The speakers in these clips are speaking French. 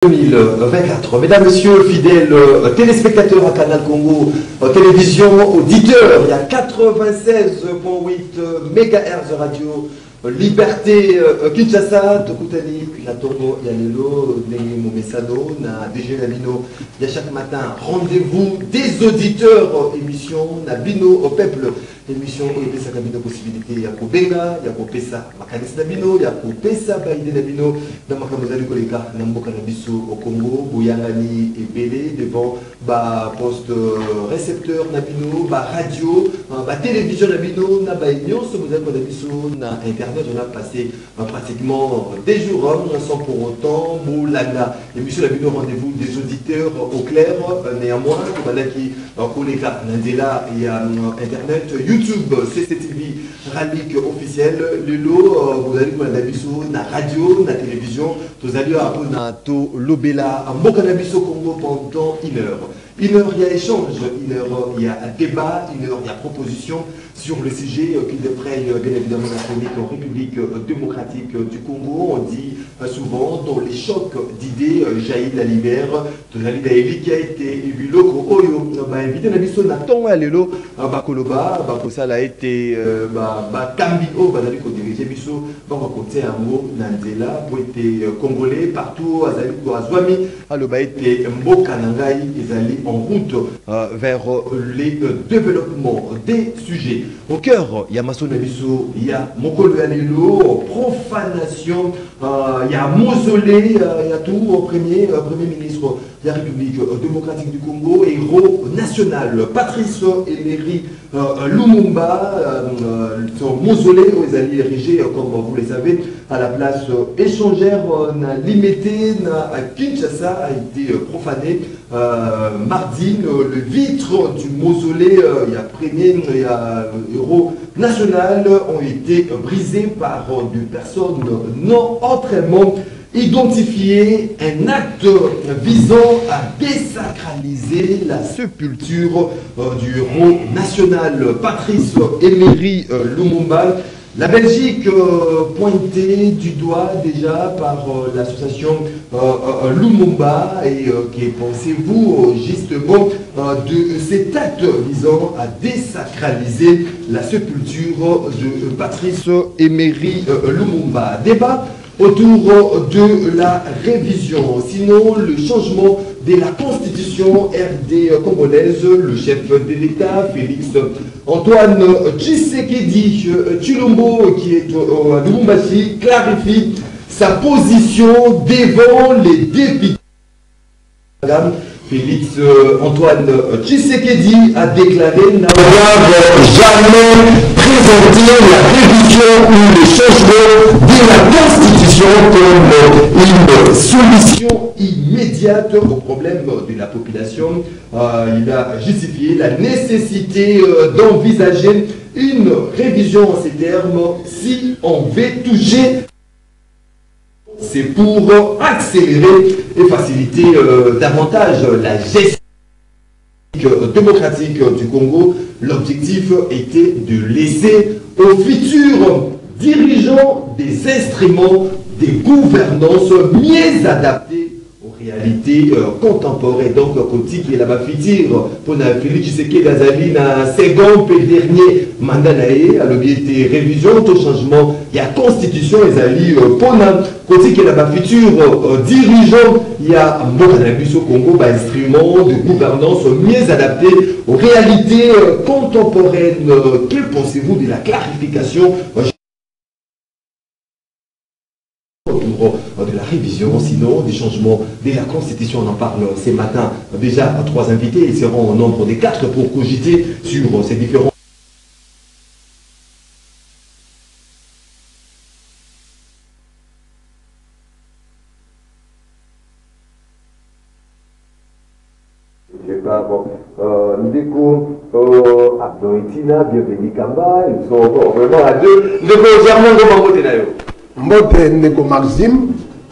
2024. Mesdames, Messieurs, fidèles téléspectateurs à Canal Congo, télévision, auditeurs, il y a 96,8 MHz radio, Liberté Kinshasa, Tokutani, Natongo, Yalelo, Nengi Momesano, na DG Nabino, il y a chaque matin rendez-vous des auditeurs, émission Nabino au peuple, émission où il y a Nabino possibilité, il y a Kobenga, il y a Kopesa, Makanis Nabino, il y a Kopesa, Baïde Nabino, dans Makamozali Koleka, Namboka Nabiso au Congo, Bouyangani et Bélé, devant poste récepteur Nabino, radio, télévision Nabino, Nabaïnion, ce vous avez Nabiso, na Internet. On a passé pratiquement des jours sans pour autant Moulana. Émission Nabino, rendez-vous des auditeurs au clair, néanmoins, qui collègues Nandela et Internet, YouTube, CCTV, Ralik officiel, Lelo, vous allez voir Nabiso, na radio, na télévision, vous allez à to Lobela, à Mokanabiso Congo pendant une heure. Une heure, il y a échange, une heure, il y a débat, une heure, il y a proposition sur le sujet qui défraye bien évidemment la chronique en République démocratique du Congo. On dit souvent dans les chocs d'idées jaillit la libère, de la libérie qui a été élu loko oyo, éviter la mission Nathan Alelo, Bakoloba, ça a été Kambio, Bazali ko dirige biso, côté un mot Nandela, pour être congolais partout, Azali ko Azwami, Aloba été Mboka Nangai, Ezali en route vers les développements des sujets. Au cœur, il y a Masso Nabiso, il y a Mokolo Alelo, profanation, il y a mausolée, il y a tout, premier ministre de la République démocratique du Congo, héros national, Patrice Emery Lumumba, son mausolée, ils allaient érigé, comme vous le savez, à la place échangère, limitée à Kinshasa, a été profané. Mardi, le vitre du mausolée, il y a premier, il y a héros national, ont été brisés par des personnes non autrement identifiées. Un acte visant à désacraliser la sépulture du héros national Patrice Emery Lumumba. La Belgique pointée du doigt déjà par l'association Lumumba et qui pensez-vous justement de cet acte visant à désacraliser la sépulture de Patrice Emery Lumumba. Débat autour de la révision, sinon le changement de la constitution RD congolaise. Le chef de l'État, Félix Antoine Tshisekedi Tshilombo, qui est à Lubumbashi, clarifie sa position devant les députés. Madame Félix Antoine Tshisekedi a déclaré n'avoir jamais présenté la révision ou le changement de la Constitution comme une solution immédiate au problème de la population. Il a justifié la nécessité d'envisager une révision en ces termes si on veut toucher. C'est pour accélérer et faciliter davantage la gestion démocratique du Congo. L'objectif était de laisser aux futurs dirigeants des instruments de gouvernance mieux adaptés aux réalités contemporaines. Donc, côté qui est là-bas, pour Félix Tshisekedi Azali, dans second et dernier mandat, à l'objectif révision, au changement, il y a constitution, Azali, pour côté qui est là-bas, futur dirigeant, il y a Mokanabiso au Congo, instrument de gouvernance mieux adapté aux réalités contemporaines. Que pensez-vous de la clarification de la révision, sinon des changements de la Constitution? On en parle ce matin déjà à 3 invités. Ils seront au nombre des 4 pour cogiter sur ces différents. Je sais pas, bon, Ndeko, Abdoitina, bienvenue Kamba, ils sont vraiment à deux. Ndeko, Germain, comment vous êtes? Mbote Ndeko Maxime,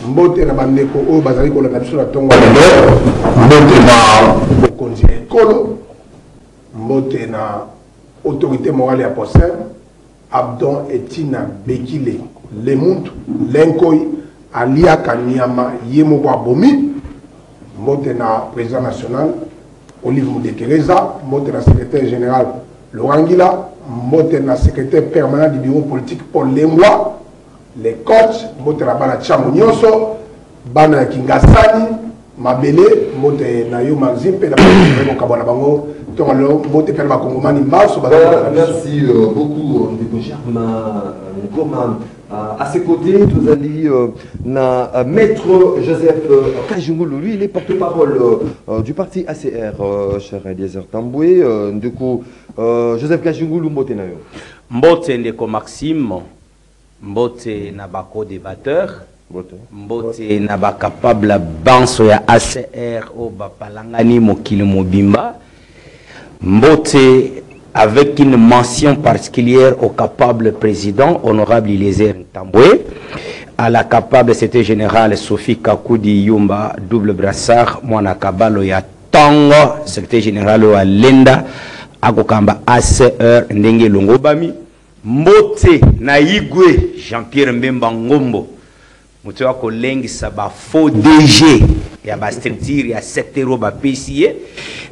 Mbote na bandeko o bazali ko la biso na tongo Mbote na bokonzi ekolo, Mbote na autorité morale et apostelle, Abdon Etina Bekile, Lemuntu, Lenkoi, Alia Kanyama, Yemo Bomi, mbote na président national Olive Moudekereza, mbote na secrétaire général Laurent Ngila, mbote na secrétaire permanent du bureau politique Paul Lengwa, les coachs, mbote na bana Tchango Nyonso, bana Kingasani, Mabele, mbote na yo Maxime, pe na Kabana Bango, merci beaucoup, Germain Ngoma. À ses côtés, nous allons Maître Joseph Kajungulu, lui, il est porte-parole du parti ACR, cher Eliezer Tamboué. Du coup, Joseph Kajungulu, Mbote na yo. Mbote ndeko Maxime, Mbote na bako débatteur, Mbote na ba capable banso ya ACR o bapalangani mokili mobimba. Mbote avec une mention particulière au capable président, honorable Eliezer Tamboué, à la capable secrétaire générale Sophie Kakoudi Yumba, double brassard, Mwana Kabalo ya Tongo, secrétaire général wa Lenda, Akokamba ACR Ndenge Longobami, Mbote na Igwe, Jean-Pierre Mbemba Ngombo, Moutewa Kolengi Saba faux DG, ya ba structure ya secteur ba PCA,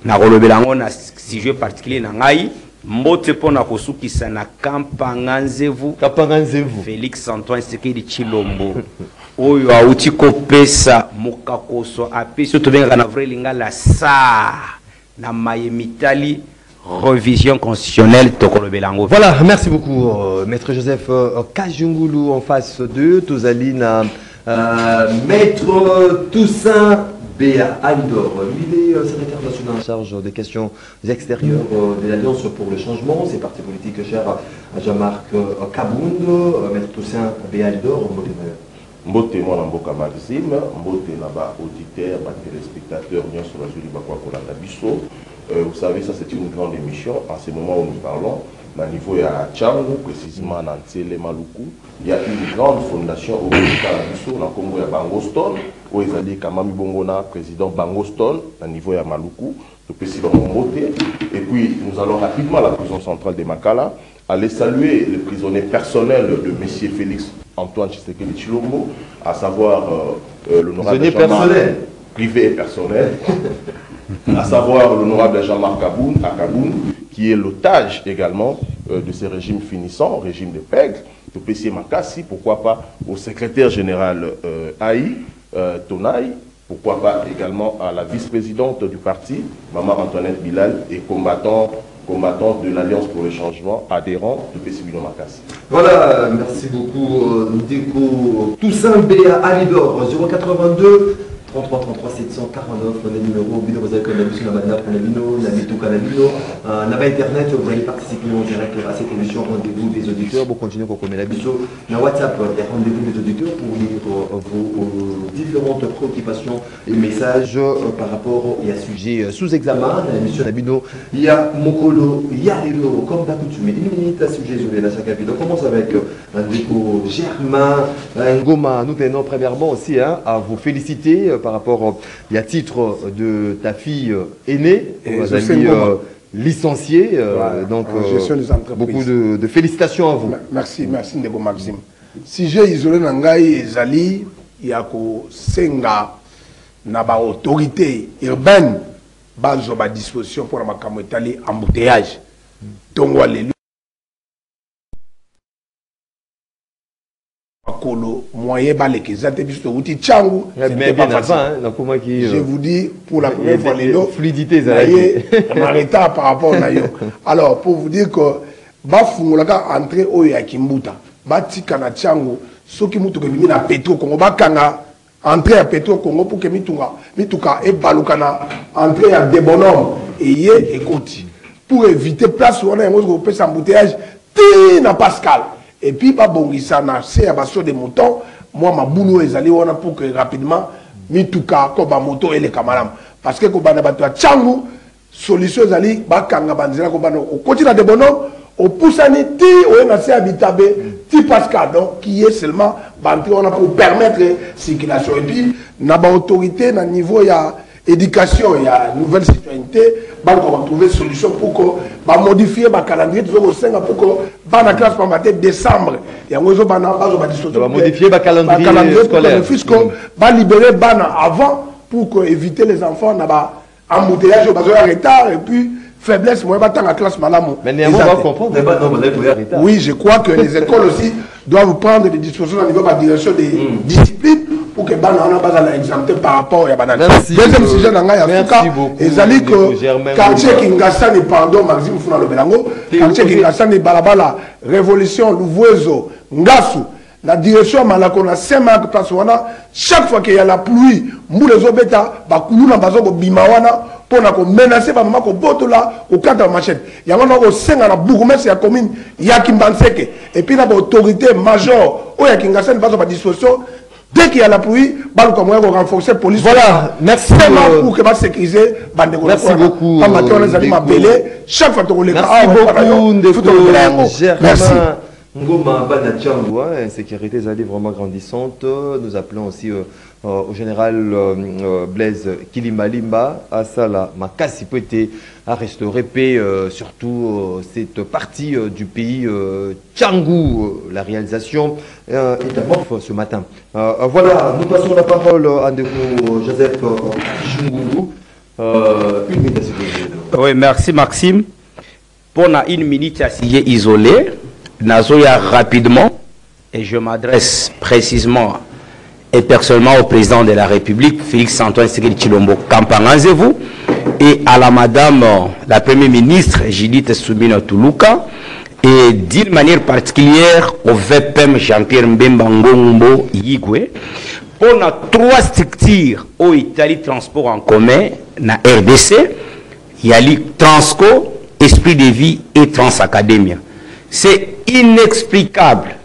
na kolobelango na sujet particulier na ngai. Mbote pona kosukisa na Kampanganzevu Félix Antoine Sekedi Chilombo oyo auti kopesa mukakoso apesi to benga na vrai lingala sa na mayemitali révision constitutionnelle tokolobelango. Voilà, merci beaucoup Maître Joseph Kajungulu en face de Tozalina Maître Toussaint Béa Aldor, lui il est secrétaire national en charge des questions extérieures de l'Alliance pour le changement, c'est parti politique cher à Jean-Marc Kabound, Maître Toussaint Béa Aldor, Mbote moi Mboka Maxime, Mbote là-bas auditeur, téléspectateur, bien sur la jolie Bakwa Kolanda Bisso. Vous savez, ça c'est une grande émission. En ce moment où nous parlons, au niveau à Tchango, précisément dans Tsele Maluku, il y a une grande fondation au Bisso, dans le Congo, à Bangoston, où ils allaient Kamami Bongona, président Bangoston, au niveau à Maluku, le président Mbote. Et puis nous allons rapidement à la prison centrale de Makala, aller saluer les prisonniers personnels de M. Félix Antoine Tshisekedi Chilombo, à savoir l'honorable Jean-Marc privé et personnel, à savoir l'honorable Jean-Marc Kaboun, à Kaboun, qui est l'otage également de ces régimes finissants, régime de pègre, de PC Makassi, pourquoi pas au secrétaire général Aïe, Tonaï, pourquoi pas également à la vice-présidente du parti, Maman Antoinette Bilal, et combattant de l'Alliance pour le changement, adhérent de PC Bilon Makassi. Voilà, merci beaucoup Ndeko Toussaint Béa Alidor, 082 33 33 749, on a le numéro, vous avez connu sur la bande, on a Lino, la Mitou Canabino, on a internet, vous allez participer en direct à cette émission Rendez-vous des auditeurs, vous continuez pour connaître la biso, dans WhatsApp, il y a Rendez-vous des auditeurs pour lire vos différentes préoccupations et messages par rapport à sujet sous examen, dans l'émission Nabino, il y a Mokolo Yarelo, comme d'accoutumé, une minute à sujet sur la chaque vidéo, on commence avec un déco Germain, Ngoma, nous tenons premièrement aussi à vous féliciter par rapport à titre de ta fille aînée, licenciée, donc beaucoup de félicitations à vous. Merci Ndeko Maxime. Si j'ai isolé Nangai Ezali, Yako Senga, Naba autorité urbaine, base à disposition pour la makamotali embouteillage. Donc, moyen je vous dis pour la première fois fluidité par rapport à alors pour vous dire que bafungolaka entrée oyo ya Kimbuta batika na Tchango soki mutu ke bimi na Petro Congo bakanga entrée ya Petro Congo pour que mituka e balukana entrée ya des bonhommes et yé écoute pour éviter place où on a un embouteillage na Pascal. Et puis, babongisa na c'est à basso de moutons. Moi, ma boulot est allé pour que rapidement, mituka, koba moto et les camarades. Parce que koba na bato Tchango, solution zali, bakanga banzela koba no. Au quotidien de bonhomme, au poussani ti, au na se habitabe, ti Pascal, donc qui est seulement banté on a pour permettre circulation. Et puis, na ba autorité na niveau ya éducation, il y a nouvelle citoyenneté, on va trouver une solution pour que modifier le calendrier pour que la classe par décembre. Il y a modifier le calendrier scolaire. Va libérer Bana avant pour éviter les enfants d'avoir embouteillage, retard et puis faiblesse, moi, je vais classe malamu. Mais néanmoins, on va comprendre. Oui, je crois que les écoles aussi doivent prendre des dispositions au niveau de la direction des disciplines pour que les enfants soient exemptés par rapport à la deuxième sujet, merci beaucoup. Et Zali que quartier Kingasani, pardon, Maxime Funa Lobelango, quartier Kingasani, Balabala, Révolution, Louvoiseau, Ngassou, la direction Malakona, Saint-Marc, place chaque fois qu'il y a la pluie, Moulez Obeta, Bakoulou, Bazoko, Bimawana, pour menacer par maman ko là au cadre de machette il y a un au sein à la bourgmestre la commune Yakimbanseke et puis la autorité majeure au Yakingasen va à disposition dès qu'il y a la pluie bah comme on va renforcer la police voilà merci pour que va sécuriser merci beaucoup chaque fois que merci Ngoma Banachango, insécurité est vraiment grandissante. Nous appelons aussi au général Blaise Kilimalimba à Sala Makasi Pwete à restaurer paix, surtout cette partie du pays Tchangou, la réalisation est amorphe ce matin. Voilà, nous passons la parole à Joseph Chungungu. Une minute s'il vous plaît. Oui, merci Maxime. Pour une minute à s'y isolé. Nazoya rapidement, et je m'adresse précisément et personnellement au président de la République, Félix-Antoine Tshisekedi Tshilombo Kampanganzevu, et à la madame, la première ministre, Judith Soumina Tuluka, et d'une manière particulière au VPM Jean-Pierre Mbemba Ngombo Yigwe, pour nos 3 structures au Italie Transport en commun, na RDC, il y a le Transco, Esprit de Vie et Transacadémia. C'est inexplicable.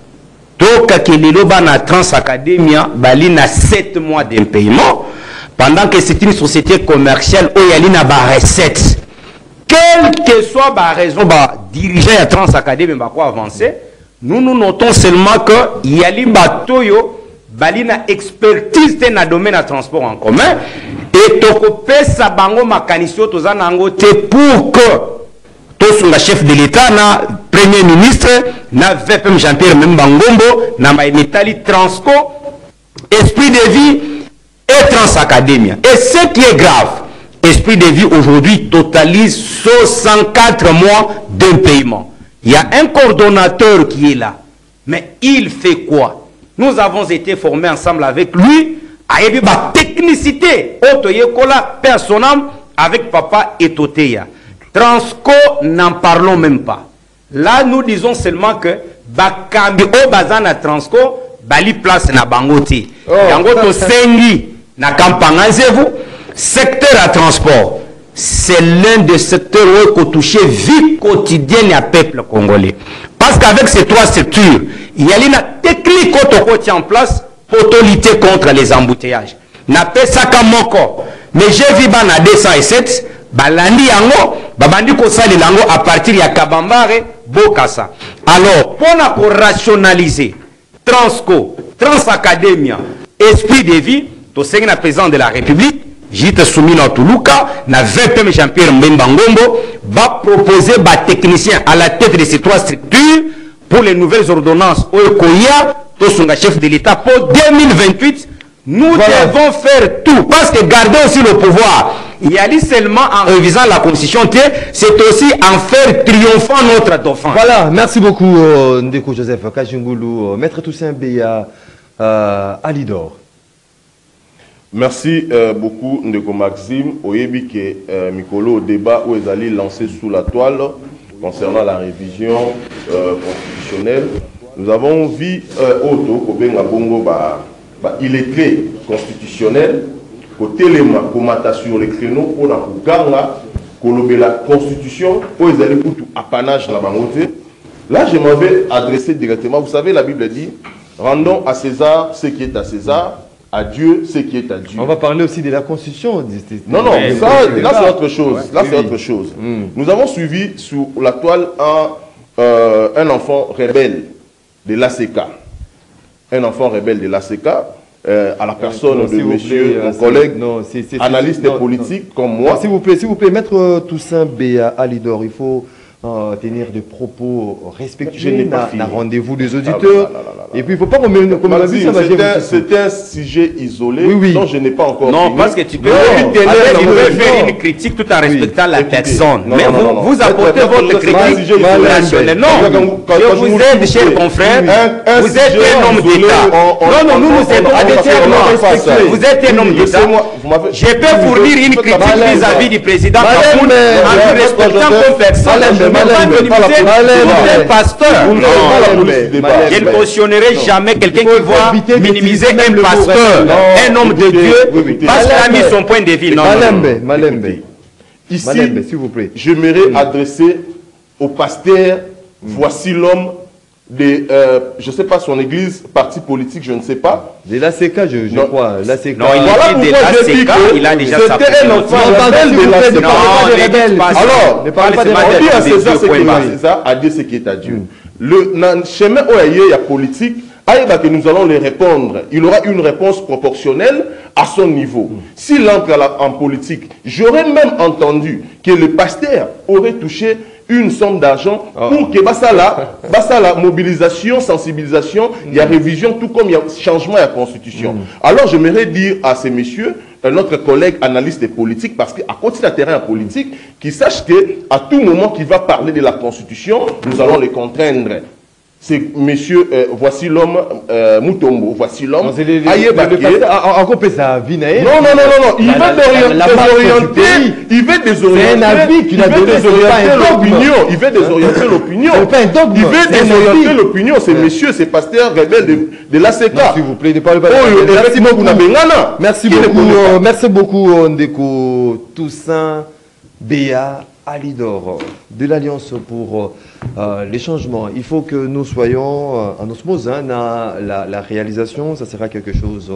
Donc, que les na Transacadémia bali na 7 mois d'impayement, pendant que c'est une société commerciale où il y a une recette. Quelle que soit la raison, dirigeant à Transacadémia va avancer, nous notons seulement que il y a une bateau bali na expertise dans le domaine de transport en commun et tokope sa bango makanisio tozanango te pour que le chef de l'État, na premier ministre, na VPM Jean-Pierre Mbangombo, na Maïmetali Transco, Esprit de Vie et Transacadémia. Et ce qui est grave, Esprit de Vie aujourd'hui totalise 64 mois d'impayement. Il y a un coordonnateur qui est là. Mais il fait quoi? Nous avons été formés ensemble avec lui à une technicité, personnelle avec Papa Etoteya. Transco, n'en parlons même pas. Là, nous disons seulement que Bakambi au bazana Transco, bali place na bangote. Yangoto sengi na Kampanganzevu, secteur à transport. C'est l'un des secteurs où on touche vie quotidienne à peuple congolais. Parce qu'avec ces 3 structures, il y a une technique qui est en place pour lutter contre les embouteillages. Na pesaka moko. Mais j'ai vu na 207 balandi yango babandi ko sali lango à partir ya Kabambare Bokassa. Alors pour rationaliser Transco, Transacadémia, Esprit de Vie, to sengi na président de la République Jite Soumina Tuluka na VPM Jean-Pierre Mbemba Ngombo va proposer ba technicien à la tête de ces 3 structures pour les nouvelles ordonnances Okoya to songa chef de l'État pour 2028. Nous devons faire tout parce que garder aussi le pouvoir. Il y a seulement en révisant la constitution, c'est aussi en faire triomphant notre dauphin. Voilà, merci beaucoup Ndeko Joseph Kajungulu, Maître Toussaint Beya Alidor. Merci beaucoup Ndeko Maxime. Oyebi ke Mikolo au débat où ils allaient lancer sous la toile concernant la révision constitutionnelle. Nous avons vu Otto Kobenga Bongo il est très constitutionnel. Côté les comata sur les créneaux pour la Kouganga, la constitution, où ils allaient pour tout apanage la bangote. Là, je m'en vais adresser directement. Vous savez, la Bible dit rendons à César ce qui est à César, à Dieu ce qui est à Dieu. On va parler aussi de la constitution. Non, non, ça, là c'est autre chose. Là, c'est autre chose. Nous avons suivi sous la toile un enfant rebelle de l'ACK. Un enfant rebelle de l'ACK. À la personne de monsieur, mon collègue, analyste politique comme moi. S'il vous plaît, Maître Toussaint Beya Alidor, il faut tenir des propos respectueux. Je n'ai pas fini. Rendez-vous des auditeurs. Et puis il ne faut pas comme c'était un sujet isolé dont je n'ai pas encore non, fini. Parce que tu peux faire une critique tout en respectant la personne. Mais vous apportez votre critique nationale. Non, je vous aide, chers confrères. Vous êtes un homme d'État. Non, nous nous aidons à des termes. Vous êtes un homme d'État. Je peux fournir une critique vis-à-vis du président Kaboun en lui respectant comme personne. Vous êtes pasteur. Je ne cautionnerai jamais quelqu'un qui va minimiser un pasteur, un homme de Dieu, parce qu'il a mis son point de vue. Malembe. Ici, s'il vous plaît. J'aimerais adresser au pasteur, voici l'homme de, je ne sais pas, son église, parti politique, je ne sais pas. De l'ACK, je crois. L'ACK. Non, il a déjà sa c'était un enfant de l'ACK. Alors, ne parlez pas de rebelle. À César ce qui est à César, à Dieu ce qui est à Dieu. Le chemin où il y a politique, que nous allons les répondre. Il aura une réponse proportionnelle à son niveau. S'il entre en politique, j'aurais même entendu que le pasteur aurait touché une somme d'argent pour que la mobilisation, sensibilisation, il y a révision, tout comme il y a changement à la Constitution. Alors, j'aimerais dire à ces messieurs, notre collègue analyste politique, parce qu'à côté d'un terrain politique, qu'ils sachent qu'à tout moment qu'il va parler de la Constitution, nous allons les contraindre. C'est monsieur, voici l'homme, Mutombo, voici l'homme. Encore ça, vie. Non, il veut désorienter l'opinion. Il veut désorienter l'opinion. Il veut désorienter l'opinion. C'est monsieur, c'est pasteur rebelle de l'ACK. S'il vous plaît, ne parlez pas de Merci beaucoup, Ndeko Toussaint Béa Alidor, de l'Alliance pour les changements. Il faut que nous soyons en osmose dans la réalisation. Ça sera quelque chose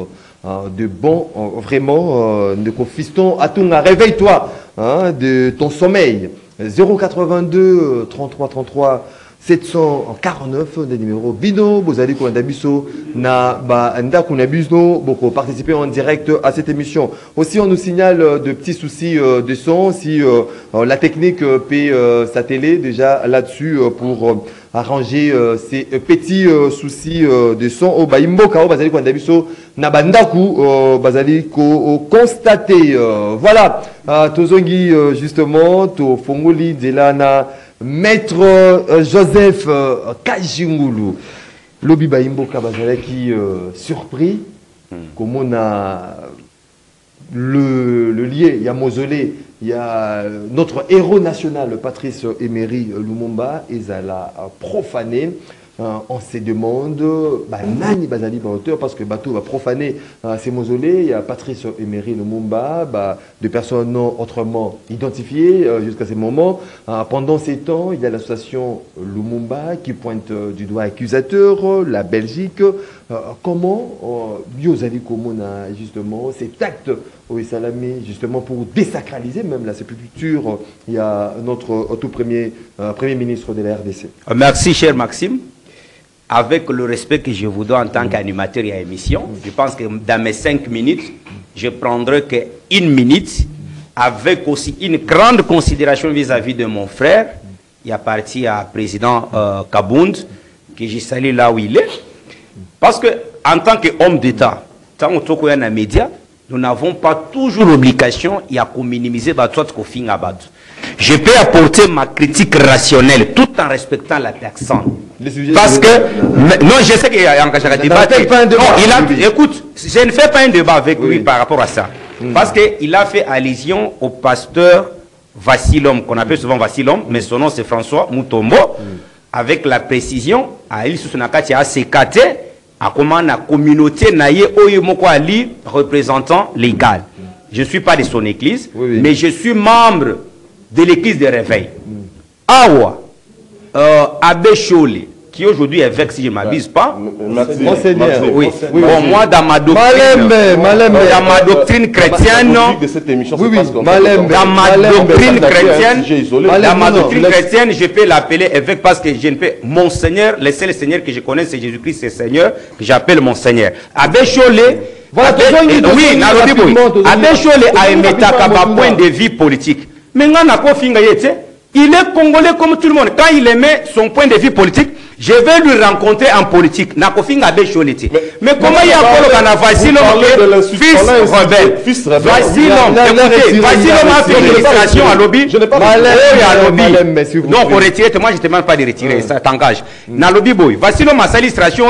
de bon, vraiment. Fiston Atunga, réveille-toi de ton sommeil. 082 33 33 749 des numéros Bino, Bozali Kouandabiso, Nda Kounabiso, beaucoup participer en direct à cette émission. Aussi, on nous signale de petits soucis de son, si la technique peut s'atteler déjà là-dessus pour arranger ces petits soucis de son. Au Baimboka, Bazali Kouandabiso, Nabandaku, Bazali constaté. Voilà, Tozongi, justement, to Fongoli, Delana. Maître Joseph Kajingulu, Lobi Baimbo Kabazale qui surpris, comme on a le lien, il y a mausolée, il y a notre héros national, Patrice Emery Lumumba, et ça l'a profané. On se demande, Nani Bazali auteur parce que Bateau va profaner ces mausolées. Il y a Patrice Emery Lumumba, des personnes non autrement identifiées jusqu'à ce moment. Pendant ces temps, il y a l'association Lumumba qui pointe du doigt accusateur, la Belgique. Comment Biozali Komona, justement, cet acte au Salamé, justement pour désacraliser même la sépulture. Il y a notre tout premier ministre de la RDC. Merci, cher Maxime. Avec le respect que je vous dois en tant qu'animateur et à émission, je pense que dans mes 5 minutes, je prendrai qu'une minute avec aussi une grande considération vis-à-vis de mon frère. Il appartient à président Kabound, que je salue là où il est. Parce que en tant qu'homme d'État, tant que dans les médias, nous n'avons pas toujours l'obligation de minimiser le abad. Je peux apporter ma critique rationnelle tout en respectant la personne. Parce que, non, je sais qu'il y a un débat. Écoute, je ne fais pas un débat avec lui par rapport à ça. Parce qu'il a fait allusion au pasteur Vassilom, qu'on appelle souvent Vassilom, mais son nom c'est François Mutombo, avec la précision, à il Susunakati a sécaté, à comment la communauté naïe Oyemoko Ali, représentant légal. Je ne suis pas de son église, mais je suis membre de l'église de réveil. Awa, Abbé Chole, qui aujourd'hui est évêque, si je ne m'abuse pas. Oui. Bon, moi, dans ma doctrine, chrétienne, dans ma doctrine chrétienne, je peux l'appeler évêque parce que je ne peux. Mon Seigneur, le seul Seigneur que je connais, c'est Jésus-Christ, c'est Seigneur, que j'appelle mon Seigneur. Abbé Chole, oui, Abbé Chole a émis un point de vue politique. Mais on a quoi finga yete? Il est congolais comme tout le monde. Quand il émet son point de vue politique, je vais lui rencontrer en politique. Mais comment il y a encore le Vassilom fils rebelle? Vassilom, écoutez, Vassilom a fait une illustration à lobby. Je n'ai pas lobby. Non, pour retirer, moi je ne te demande pas de retirer, ça t'engage. Na lobby boy, Vassilom a sa illustration,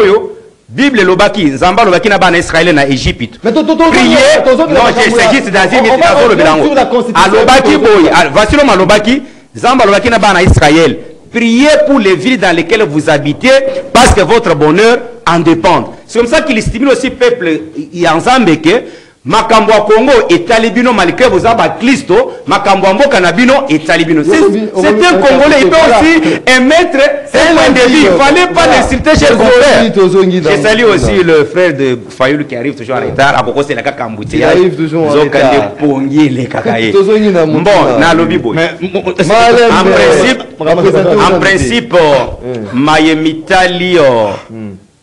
Bible Lobaki, Zamba Lobaki n'a pas en Israël na Égypte. Mais prier, non, c'est juste dans une méditation le bilan. À Lobaki boy, Vassilom à Lobaki, Zamba Lobaki n'a pas en Israël. Priez pour les villes dans lesquelles vous habitez parce que votre bonheur en dépend. C'est comme ça qu'il stimule aussi le peuple ensemble que Makambo Congo et Talibino malgré vos abats Christo, Makambo Kanabino et Talibino. C'est un Congolais, il peut aussi émettre un point de vue. Il ne fallait pas l'insulter chez le frère. Je salue aussi le frère de Fayoul qui arrive toujours en retard. À Boko, c'est la Kakambouti. Il arrive toujours en retard. Bon, na lobby boy. En principe, Mayemitali,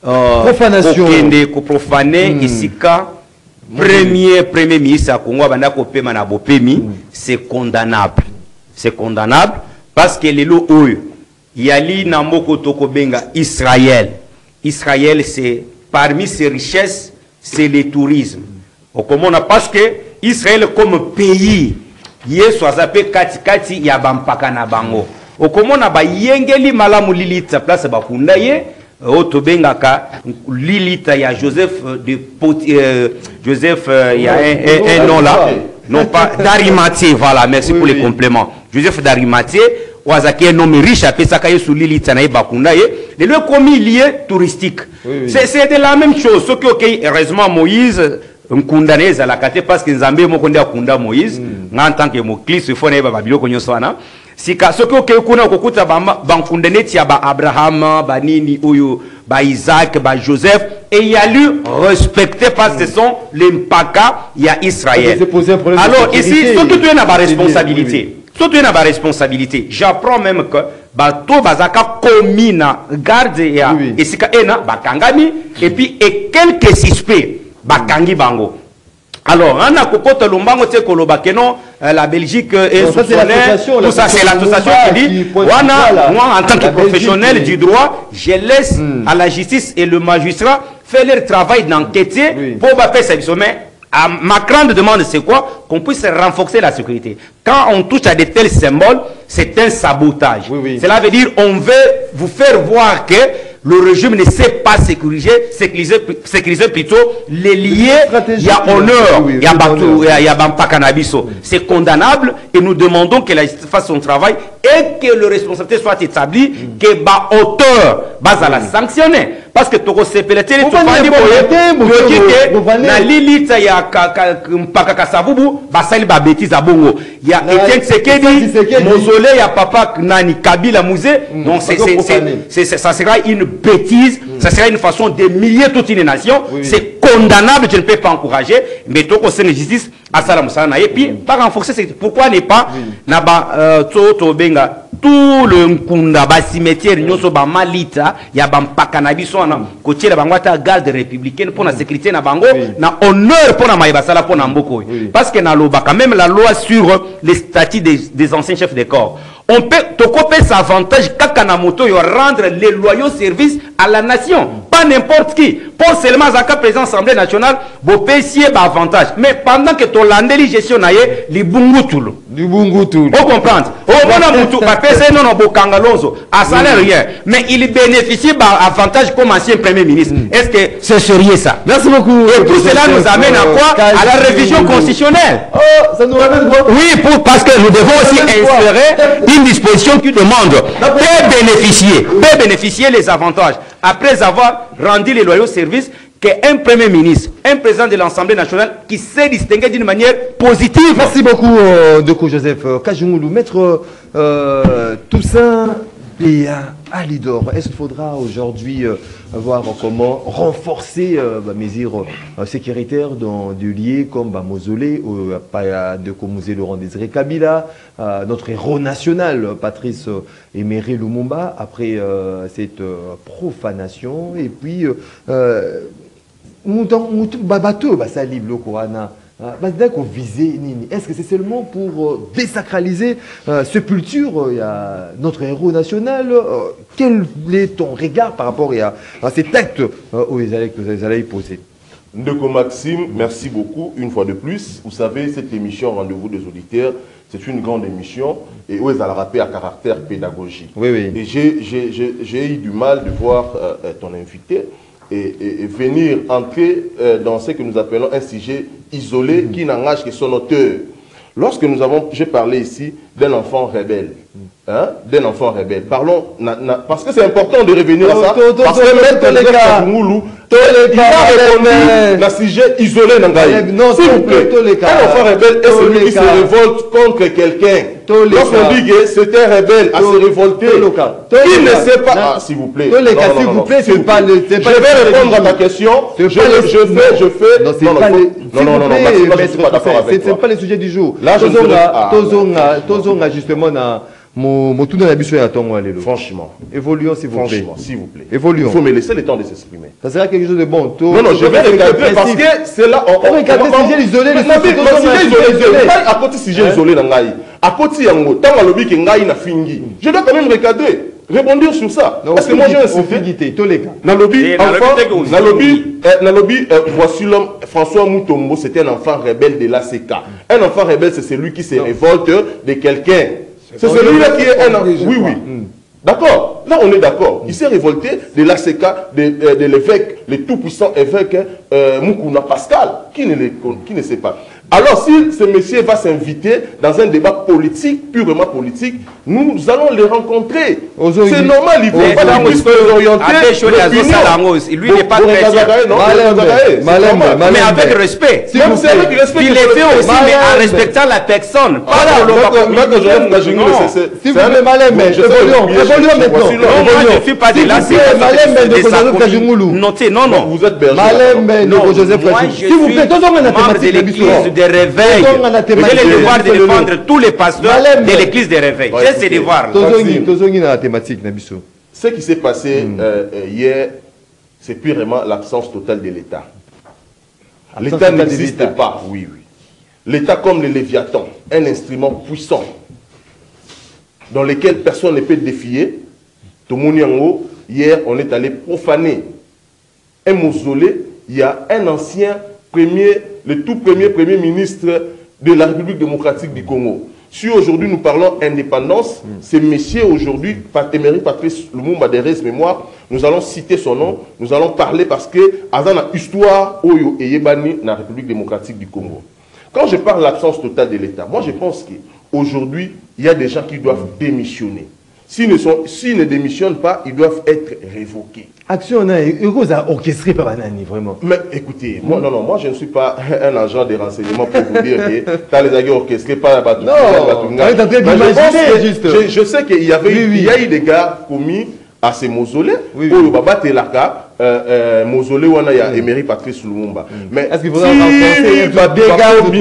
profanation. Profané, Isika. Premier ministre à Congo, c'est condamnable. C'est condamnable parce que les lots, il y a l'Inamoko Tokobenga, Israël. Israël, c'est parmi ses richesses, c'est le tourisme. Parce que Israël, comme pays, il y a Swazapé Kati, il y a Bampakana Bango. On a Yengeli Malamu Lilita, place Bakundaye. Otobengaka Lilita, il y a Joseph Joseph, il y a un nom là, non pas d'Arimathie, voilà, merci pour les compléments. Joseph d'Arimathie, Ouazaki un homme riche, à Pesakaye sous Lilita naï Bakundaye, et le commis lié touristique. C'est de la même chose, ce que heureusement Moïse condamné à la carte parce que Nzambé Mokonde a condamné Moïse, en tant que Moklis, il faut naï Babilo Konyoswana. Si ce que kuna kokuta bankundene tia ba Abraham, ba Nini Oyo, ba Isaac, ba Joseph, et il y a lu respecté parce que ce sont les Mpaka, il y a Israël. Alors ici, ce que tu as ma responsabilité, ce que tu as ma responsabilité, j'apprends même que bato bazaka komina garde et sika ena bakangami et puis et quelques suspects bakangi bango. Alors, on a kokota lombango te koloba que non, la Belgique est soupçonnée. Tout ça, c'est l'association qui dit, moi, en tant que professionnel du droit, je laisse à la justice et le magistrat faire leur travail d'enquêter pour faire cette sommet. Ma grande demande, c'est quoi? Qu'on puisse renforcer la sécurité. Quand on touche à de tels symboles, c'est un sabotage. Cela veut dire, on veut vous faire voir que le régime ne sait pas sécuriser plutôt les liés. Il y a honneur, il y a Bampakanabiso. C'est condamnable et nous demandons que la justice fasse son travail et que le responsabilité soit établie, que ba auteur base à la sanctionner. Parce que Toko Sepelete, tu vas dire que na lilita ya Mpakakasavubu, basali ba bêtise à Bongo. Il y a Etienne Sekedi, Mausolée, il y a Papa Nani Kabila Mouzé. Donc ça sera une bêtise, ça sera une façon d'humilier toute une nation. C'est condamnable, je ne peux pas encourager. Mais Toko Séné Justice, à Salam Sana. Et puis, pas renforcer, pourquoi n'est pas Naba Toto Benga. Tout le Nkunda, cimetière, Nyoso, Malita, Yabam Pakanabiso, côté la Bangwata, garde républicaine pour la sécurité, na Bango, na honneur pour la Maïbasala pour Namboko. Parce que na Loba, quand même la loi sur les statuts des anciens chefs de corps. On peut tokoper sa avantage Kakanamoto et rendre les loyaux services à la nation. Pas n'importe qui. Pour seulement Zaka président Assemblée nationale, vous payez avantage. Mais pendant que ton landeli gestion naie, li bungutulo. Du bungutulo. Vous comprenez? Au moment où tu as non bokangalonzo, à salaire rien. Mais il bénéficie d'avantage comme ancien premier ministre. Est-ce que c'est sérieux ça? Merci beaucoup. Et tout cela nous amène à quoi? À la révision constitutionnelle. Oh, ça nous amène quoi? Oui, parce que nous devons aussi insérer une disposition qui demande peut bénéficier les avantages après avoir rendu les loyaux services qu'un premier ministre, un président de l'Assemblée nationale qui s'est distingué d'une manière positive. Merci beaucoup, Doko Joseph Kajungoulou. Maître Toussaint Péa Alidor, est-ce qu'il faudra aujourd'hui voir comment renforcer les mesures sécuritaires dans des lieux comme Mausolée, de Komouze Laurent Désiré Kabila, notre héros national Patrice Emery Lumumba, après cette profanation, et puis Babato, Basalib, le Korana, Est-ce que c'est seulement pour désacraliser Sépulture, il y a notre héros national? Quel est ton regard par rapport à cet acte où ils allaient poser? Ndeko Maxime, merci beaucoup une fois de plus. Vous savez, cette émission Rendez-vous des auditeurs, c'est une grande émission et où ils allaient rappeler à caractère pédagogique. Oui, oui. Et j'ai eu du mal de voir ton invité et venir entrer dans ce que nous appelons un sujet isolé qui n'engage que son auteur. Lorsque j'ai parlé ici d'un enfant rebelle, hein, d'un enfant rebelle, parlons, parce que c'est important de revenir à ça, parce que même les gars, il a répondu dans un sujet isolé. S'il vous plaît, un enfant rebelle est celui qui se révolte contre quelqu'un. Lorsqu'on dit que c'est un rebelle à se révolter, il ne sait pas. Ah, s'il vous plaît. S'il vous plaît, c'est pas le. Je vais répondre à ta question. Je fais. Non, je suis pas d'accord avec toi. C'est pas le sujet du jour. Là, je Tozonga justement na Motuna na biso ya tongo alelo. Franchement. Évoluons s'il vous plaît. Franchement, s'il vous plaît. Évoluons. Il faut me laisser le temps de s'exprimer. Ça sera quelque chose de bon. Non, je vais recadrer parce que c'est là. On recadrer sujet isolé. À côté sujet isolé dans Ngaï. À côté yango, tant que lobby que Ngaï na fingi. Je dois quand même recadrer. Rebondir sur ça. Parce que moi j'ai insisté. Nalobi, voici l'homme, François Moutombo, c'était un enfant rebelle de l'ACK. Un enfant rebelle, c'est celui qui se révolte de quelqu'un. C'est celui-là qui est un enfant. Oui, oui. D'accord. Là, on est d'accord. Il s'est révolté de l'ACK, de l'évêque, le tout-puissant évêque Moukouna Pascal, qui ne sait pas. Alors, si ce monsieur va s'inviter dans un débat politique, purement politique, nous allons les rencontrer. C'est normal, il ne faut pas plus orienter. Lui n'est pas chrétien. Mais avec respect. Il est fait aussi, mais en respectant la personne. S'il vous plaît, Malem, évoluons maintenant. Moi, je ne suis pas de là. Notez, non. Vous êtes berger. Malem, Joseph Kachou. S'il vous plaît, membre de l'église de réveil. J'ai le devoir de défendre tous les pasteurs de l'église de réveil. J'ai ce devoir. Ce qui s'est passé hier, c'est purement l'absence totale de l'État. L'État n'existe pas, oui. L'État comme le Léviathan, un instrument puissant dans lequel personne ne peut défier. Hier, on est allé profaner un mausolée. Il y a un ancien le tout premier ministre de la République démocratique du Congo. Si aujourd'hui nous parlons indépendance, c'est monsieur aujourd'hui, émérite Patrice Lumumba de Res Mémoire, nous allons citer son nom, nous allons parler parce que Azana histoire Oyo et Yebani dans la République démocratique du Congo. Quand je parle de l'absence totale de l'État, moi je pense qu'aujourd'hui, il y a des gens qui doivent démissionner. S'ils ne démissionnent pas, ils doivent être révoqués. Action, on a orchestré par Anani, vraiment. Mais écoutez, moi je ne suis pas un agent de renseignement pour vous dire que tu as les aguets orchestrés par la bataille. Je sais qu'il y a eu des gars commis à ces mausolées. Au Baba Telaka, mausolée où on a émérite Patrice Lumumba. Mais est-ce qu'il faudra renforcer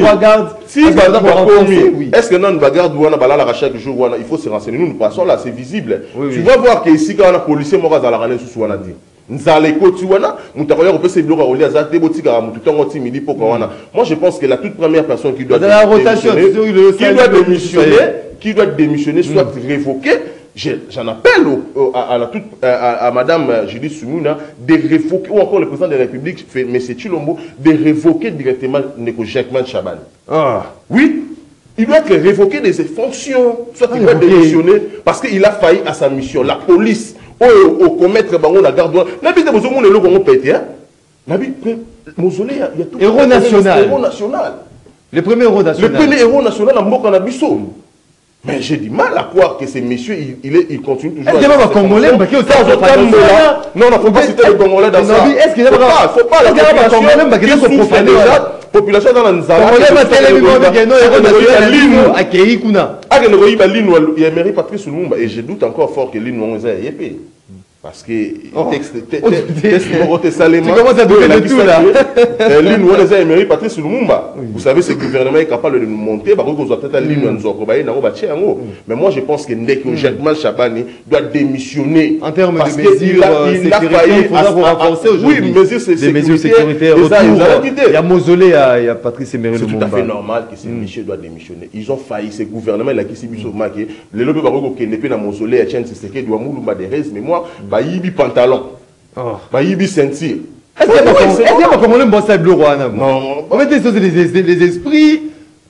trois gardes? Si est-ce que non, bagarre où on a la chaque jour, il faut se renseigner. Nous passons là, c'est visible. Tu vas voir qu'ici, quand on a policier, on va la sous on a dit. Moi je pense que la toute première personne qui doit démissionner soit révoquée. J'en appelle à Madame Judith Soumouna de révoquer, ou encore le président de la République, M. Chilombo, de révoquer directement Neko Jacquemin Chaban. Oui, il doit être révoqué de ses fonctions, soit il doit démissionner parce qu'il a failli à sa mission. La police, au commettre la garde, n'habite pas au monde le Congo pété. Mausolée, il y a tout. Héros national. Le premier héros national. Le premier héros national à Mboka Nabiso. Mais j'ai du mal à croire que ces messieurs, ils continuent toujours. Est-ce qu'il y a un Congolais qui non, il ne faut pas citer le Congolais dans ça. Est-ce qu'il y a un faut pas la Congolais qui souffre déjà. Population dans la Nzala. Et je doute encore fort que l'île est épée. Parce que texte tu commences à douter de tout là. L'île où les Émirats Patrice Lumumba. Vous savez, ce gouvernement est capable de nous monter. Par contre, peut-être l'île où mais moi, je pense que Germain Chabani doit démissionner. En termes de mesures sécuritaires, il faudra renforcer aujourd'hui. Oui, des mesures sécuritaires. Il y a Mausolée, il y a Patrice Emery Lumumba. C'est tout à fait normal que ce monsieur doit démissionner. Ils ont failli, ce gouvernement, il a quitté Bissau-Maké. Le lobby Baroko qui n'est pas dans Mausolée, Etienne Tshisekedi doit Moulumba des restes, mais moi, Bayibi pantalon, Bayibi ceinture. Est-ce qu'il y a pas comme on aime bosser bleu roi? Non. En fait, les esprits,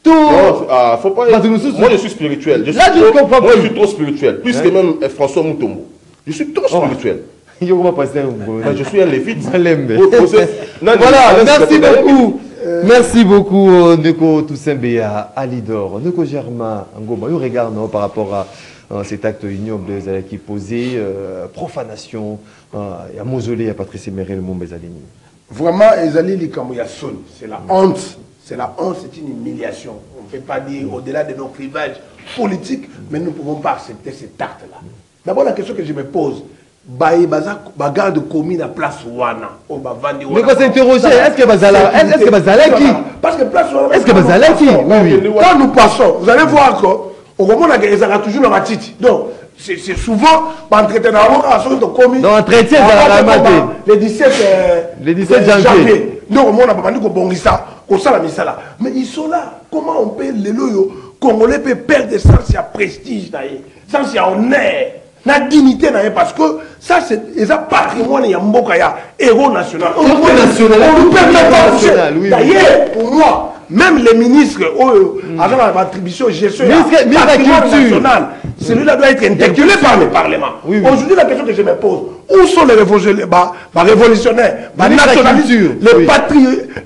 tout. Non, faut pas. Moi, je suis spirituel. Moi, je suis trop spirituel. Plus que même François Moutombo. Je suis trop spirituel. Je suis un lévite. Voilà, merci beaucoup. Merci beaucoup, Neko Toussaint-Béa, Alidor, Neko Germain, Ngoma. Je regarde par rapport à cet acte ignoble qui est posé, profanation, il y a Mausolée, il y a Patrice Emery Lumumba. Vraiment, Ezali Likamouya Son, c'est la honte. C'est la honte, c'est une humiliation. On ne peut pas dire au-delà de nos clivages politiques, mais nous ne pouvons pas accepter cet acte-là. D'abord, la question que je me pose, garde commis la place Wana. Mais quand c'est interrogé, est-ce que Bazala qui? Parce que place Wana. Est-ce que Bazala qui? Oui. Quand nous passons, vous allez voir encore, au moment où ils ont toujours la titi. Donc, c'est souvent entretien dans entretien le 17 janvier. Donc, on a dit que ça, mais ils sont là. Comment on peut les loyaux Congolais peut perdre sans y a prestige, sans y a honneur, la dignité, parce que ça, c'est un patrimoine, il y a un héros national. On ne peut pas. D'ailleurs, pour moi, même les ministres, avant l'attribution, gestion, national, celui-là doit être intégré par le Parlement. Aujourd'hui, la question que je me pose, où sont les révolutionnaires, les nationalistes,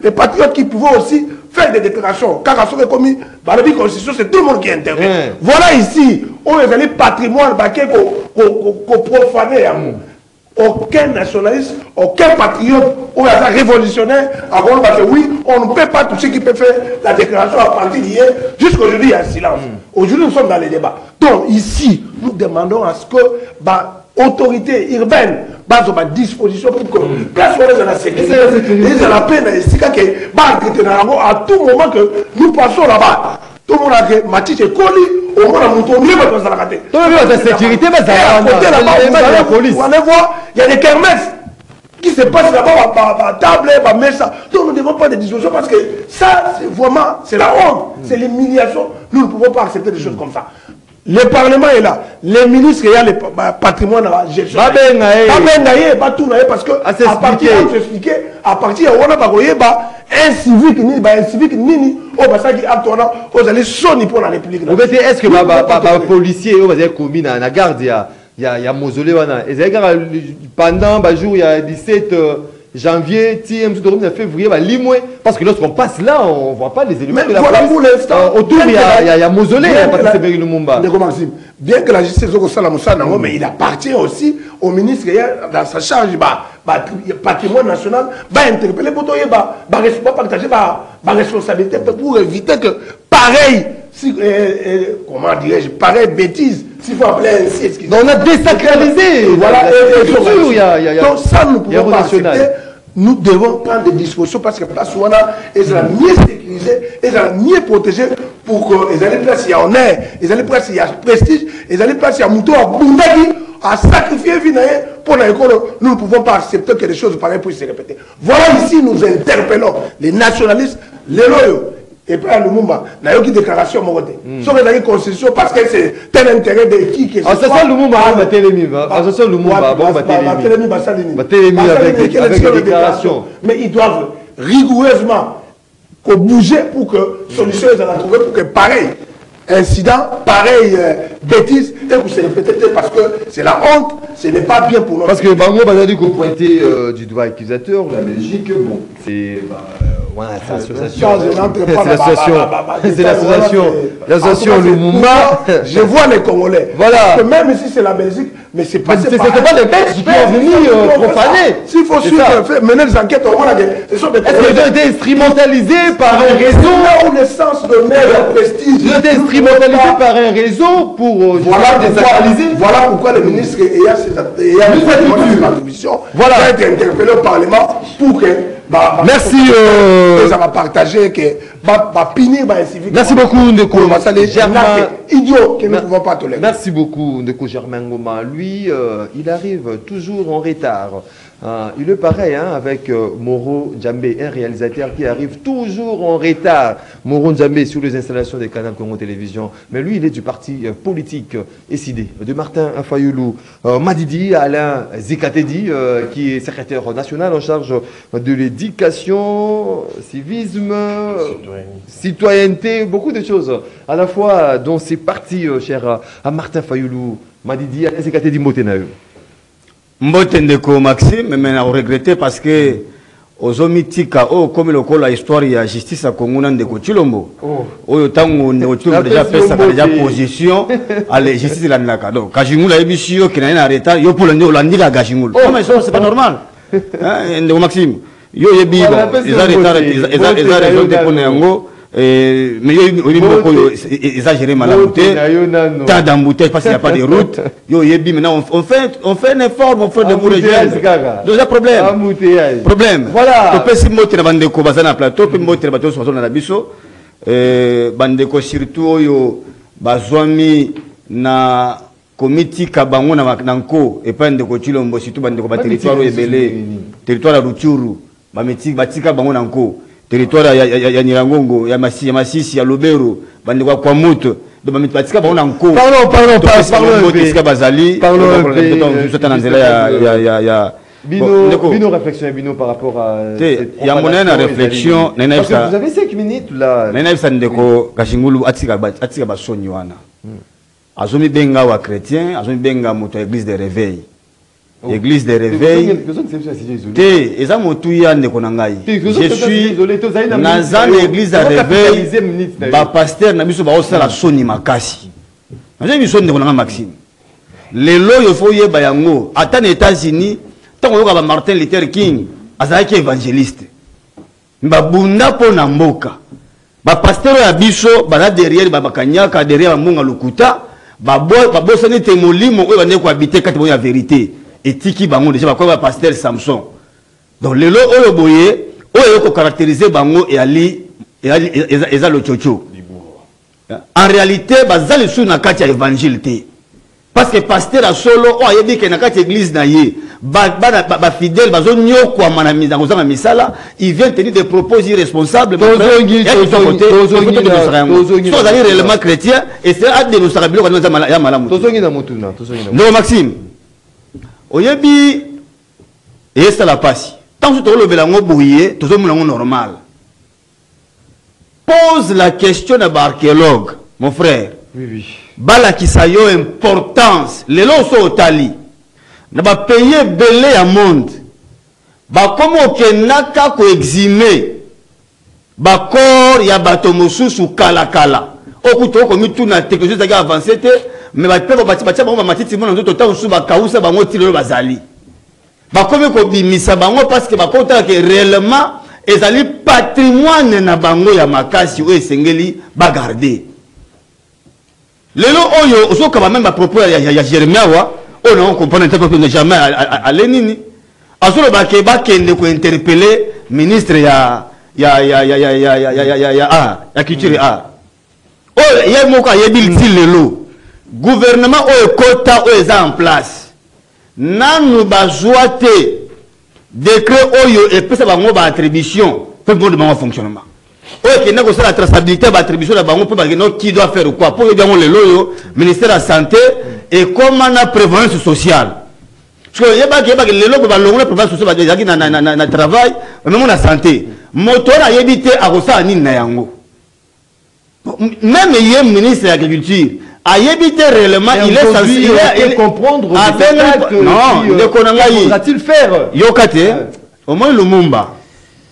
les patriotes qui pouvaient aussi faire des déclarations? Car à ce qui commis, la constitution, c'est tout le monde qui intervient. Voilà ici, où il y a les patrimoines qu'on profané. Aucun nationaliste, aucun patriote ou un révolutionnaire avant parce que oui, on ne peut pas toucher qui peut faire la déclaration à partir d'hier. Jusqu'aujourd'hui, il y a un silence. Aujourd'hui, nous sommes dans les débats. Donc ici, nous demandons à ce que l'autorité urbaine base à disposition pour que place où la sécurité, la peine, à tout moment que nous passons là-bas. Tout le monde a dit, Matisse et Koli, au moins, on a la raté. Tout le monde a sécurité, mais ça la police. Vous allez voir, il y a des kermesses qui se passent là-bas, à table, à messa. Donc nous ne devons pas de discussion parce que ça, c'est vraiment, c'est la honte, c'est l'humiliation. Nous ne pouvons pas accepter des choses comme ça. Le Parlement est là. Les ministres, il y a le patrimoine à la gestion. Parce que à partir à partir on a pas un civique ni ça qui attend aux allez sonner pour la République. Est-ce que les policiers ont commis dans la garde il y a Mausolée pendant le jour il y a 17 janvier, février, parce que lorsqu'on passe là, on ne voit pas les éléments de la police. Pour l'instant, autour, il y a Mausolée, Patrice Emery Lumumba. Bien que la justice soit mais il appartient aussi au ministre qui a dans sa charge patrimoine national, interpeller partager la responsabilité pour éviter que pareil, comment dirais-je, pareil bêtise, s'il faut appeler ainsi. On a désacralisé. Voilà, donc ça, nous pouvons pas accepter. Nous devons prendre des dispositions parce que place où on a, ils sont mieux sécurisés, ils sont mieux protégés pour que les années place il y a honneur, les années place il y a prestige, les années place il y a mouton à Bundagi, à sacrifier vie pour l'école. Nous ne pouvons pas accepter que les choses pareilles puissent se répéter. Voilà ici, nous interpellons les nationalistes, les loyaux. Et puis à Lumumba, il y a une déclaration à mon côté. Sur la constitution, parce que c'est tel intérêt de qui que ce soit. Association Lumumba, Association Lumumba, avec des déclarations. Mais ils doivent rigoureusement bouger pour que solution soit trouvée pour que pareil incident, pareil bêtise, et vous savez peut-être parce que c'est la honte, ce n'est pas bien pour nous. Parce que Bango Bazadi qu'on pointait du doigt accusateur, la Belgique, bon, c'est C'est l'association Lumumba. Je vois les Congolais. Voilà. Même si c'est la Belgique, mais c'est pas les Belges qui ont venu profaner. S'il faut suivre, mener des enquêtes, on voit que ce sont des Est-ce qu'ils ont été instrumentalisés par un réseau ou l'essence de leur prestige? Ils ont été instrumentalisés par un réseau pour désacraliser. Voilà pourquoi le ministre ayant ses attributions a été interpellé au Parlement pour que merci ça va partager que va punir merci beaucoup Ndeko Germain idiot que nous ne pouvons pas tolérer. Merci beaucoup Ndeko Germain Ngoma. Lui il arrive toujours en retard. Il est pareil avec Moro Djambé, un réalisateur qui arrive toujours en retard. Moro Djambé sur les installations des canaux Congo Télévision. Mais lui, il est du parti politique SID, de Martin Fayoulou. Madidi Alain Zikatedi, qui est secrétaire national en charge de l'éducation, civisme, citoyenneté, beaucoup de choses. À la fois dans ces partis, cher à Martin Fayoulou, Madidi Alain Zikatedi Motenaeu. Mbote ndeko Maxime, mais on regrette parce que aux omitika comme le col la histoire il y a justice à Congo ndeko Chilombo. Oyo tango ndeko Chilombo déjà fait sa déjà position à la justice la ndaka. Donc Kajingula ebishio qui na arrêta yo pour le Hollandais la Kajingula. Mais ça c'est pas normal. Hein ndeko Maxime. Yo yebi bon, ils arrêtent raison de poner yango. Mais il y exagéré malabouté, tas d'embouteillages parce qu'il n'y a pas de route. Maintenant on fait un effort, on fait de vous les jeunes. Donc il y a problème. Voilà. Tu peux si monter la bande de Kobazana plateau, puis monter la bateau sur la biso. Bande de surtout yo bazwami na comité kabango na nanko et pas de Chilombo surtout bande de territoire ebelé, territoire de Rutshuru, batika bango nanko. Territoire ya Nirangongo, ya Masisi, ya Lobero, bandekwa kwa Muto, donc batika ba onanko. Parlons bazali. Bino réflexion bino par rapport à il y a mon réflexion, parce que vous avez 5 minutes là. Nena Sandeko Kashingulu atika ba sonyi wana. Azomi benga wa chrétien, azomi benga moto église de réveil. Église de réveil. Je suis dans l'église de réveil. Le pasteur n'a pas osé la soni makasi. J'ai mis son de Maxime. Les lois il faut y bayango. Attends les États-Unis, tant qu'on a Martin Luther King, azaki évangéliste. Mbabunda po na mboka. Ba pasteur ya biso bana derrière ba bakanyaka derrière munga lukuta. Ba bosani te molimo oyo bande ko habiter kati bo ya vérité. Et tiki bango déjà quoi pasteur Samson. Donc le lo oyo boye oyo ko caractériser bango et ali eza le chocho. En réalité bazali sou na kati ya évangile té. Parce que pasteur a solo o ayebi ke na kati église na ye ba fidèle bazo nyokwa mana miza kozanga misala, il vient tenir des propos irresponsables. Soit d'aller réellement chrétien et c'est à dénoncer la bilo quand ya malamu. Non Maxime. Oyebi et ça la passe. Tant que tu le belango bouillé, tout le monde normal. Pose la question à l'archéologue, mon frère. Oui. Bala qui sa yo importance. Les lots sont au tali. N'a pas payé belé à monde. Ba comment que naka ko eximé. Ba corps ya bato mosusu kala kala. Okuto ko mitu na technologie za avancée te. Mais ba pe ba bango matiti mona nzoto ta usu ba kausa bango tilo bazali. Ba komi ko bimisa bango parce que ba kota que réellement ezali patrimoine na bango ya makasi o esengeli ba garder. Lelo oyo osoka ba même ba propos ya Jeremia wa on on comprend un peu jamais à Lénini. Azolo ba kende ko interpeller ministre ya culture oh ya moko yebil lelo. Gouvernement ou quota ou est en place. Nanu bazoate décret oyo et puis ça va ngomba attribution pour bon de mon fonctionnement. Oyo qui n'a que la traçabilité d'attribution de bango pour qui doit faire quoi pour bien le loyo ministère de la santé et comment la prévoyance sociale. Parce que yeba le logo ba longola prévoyance sociale ba na travail même la santé. Moteur a évité à rosa ni na yango. Même yé ministre de l'agriculture a évité réellement, il est censé comprendre non, va-t-il faire Yokate, au moins Lumumba,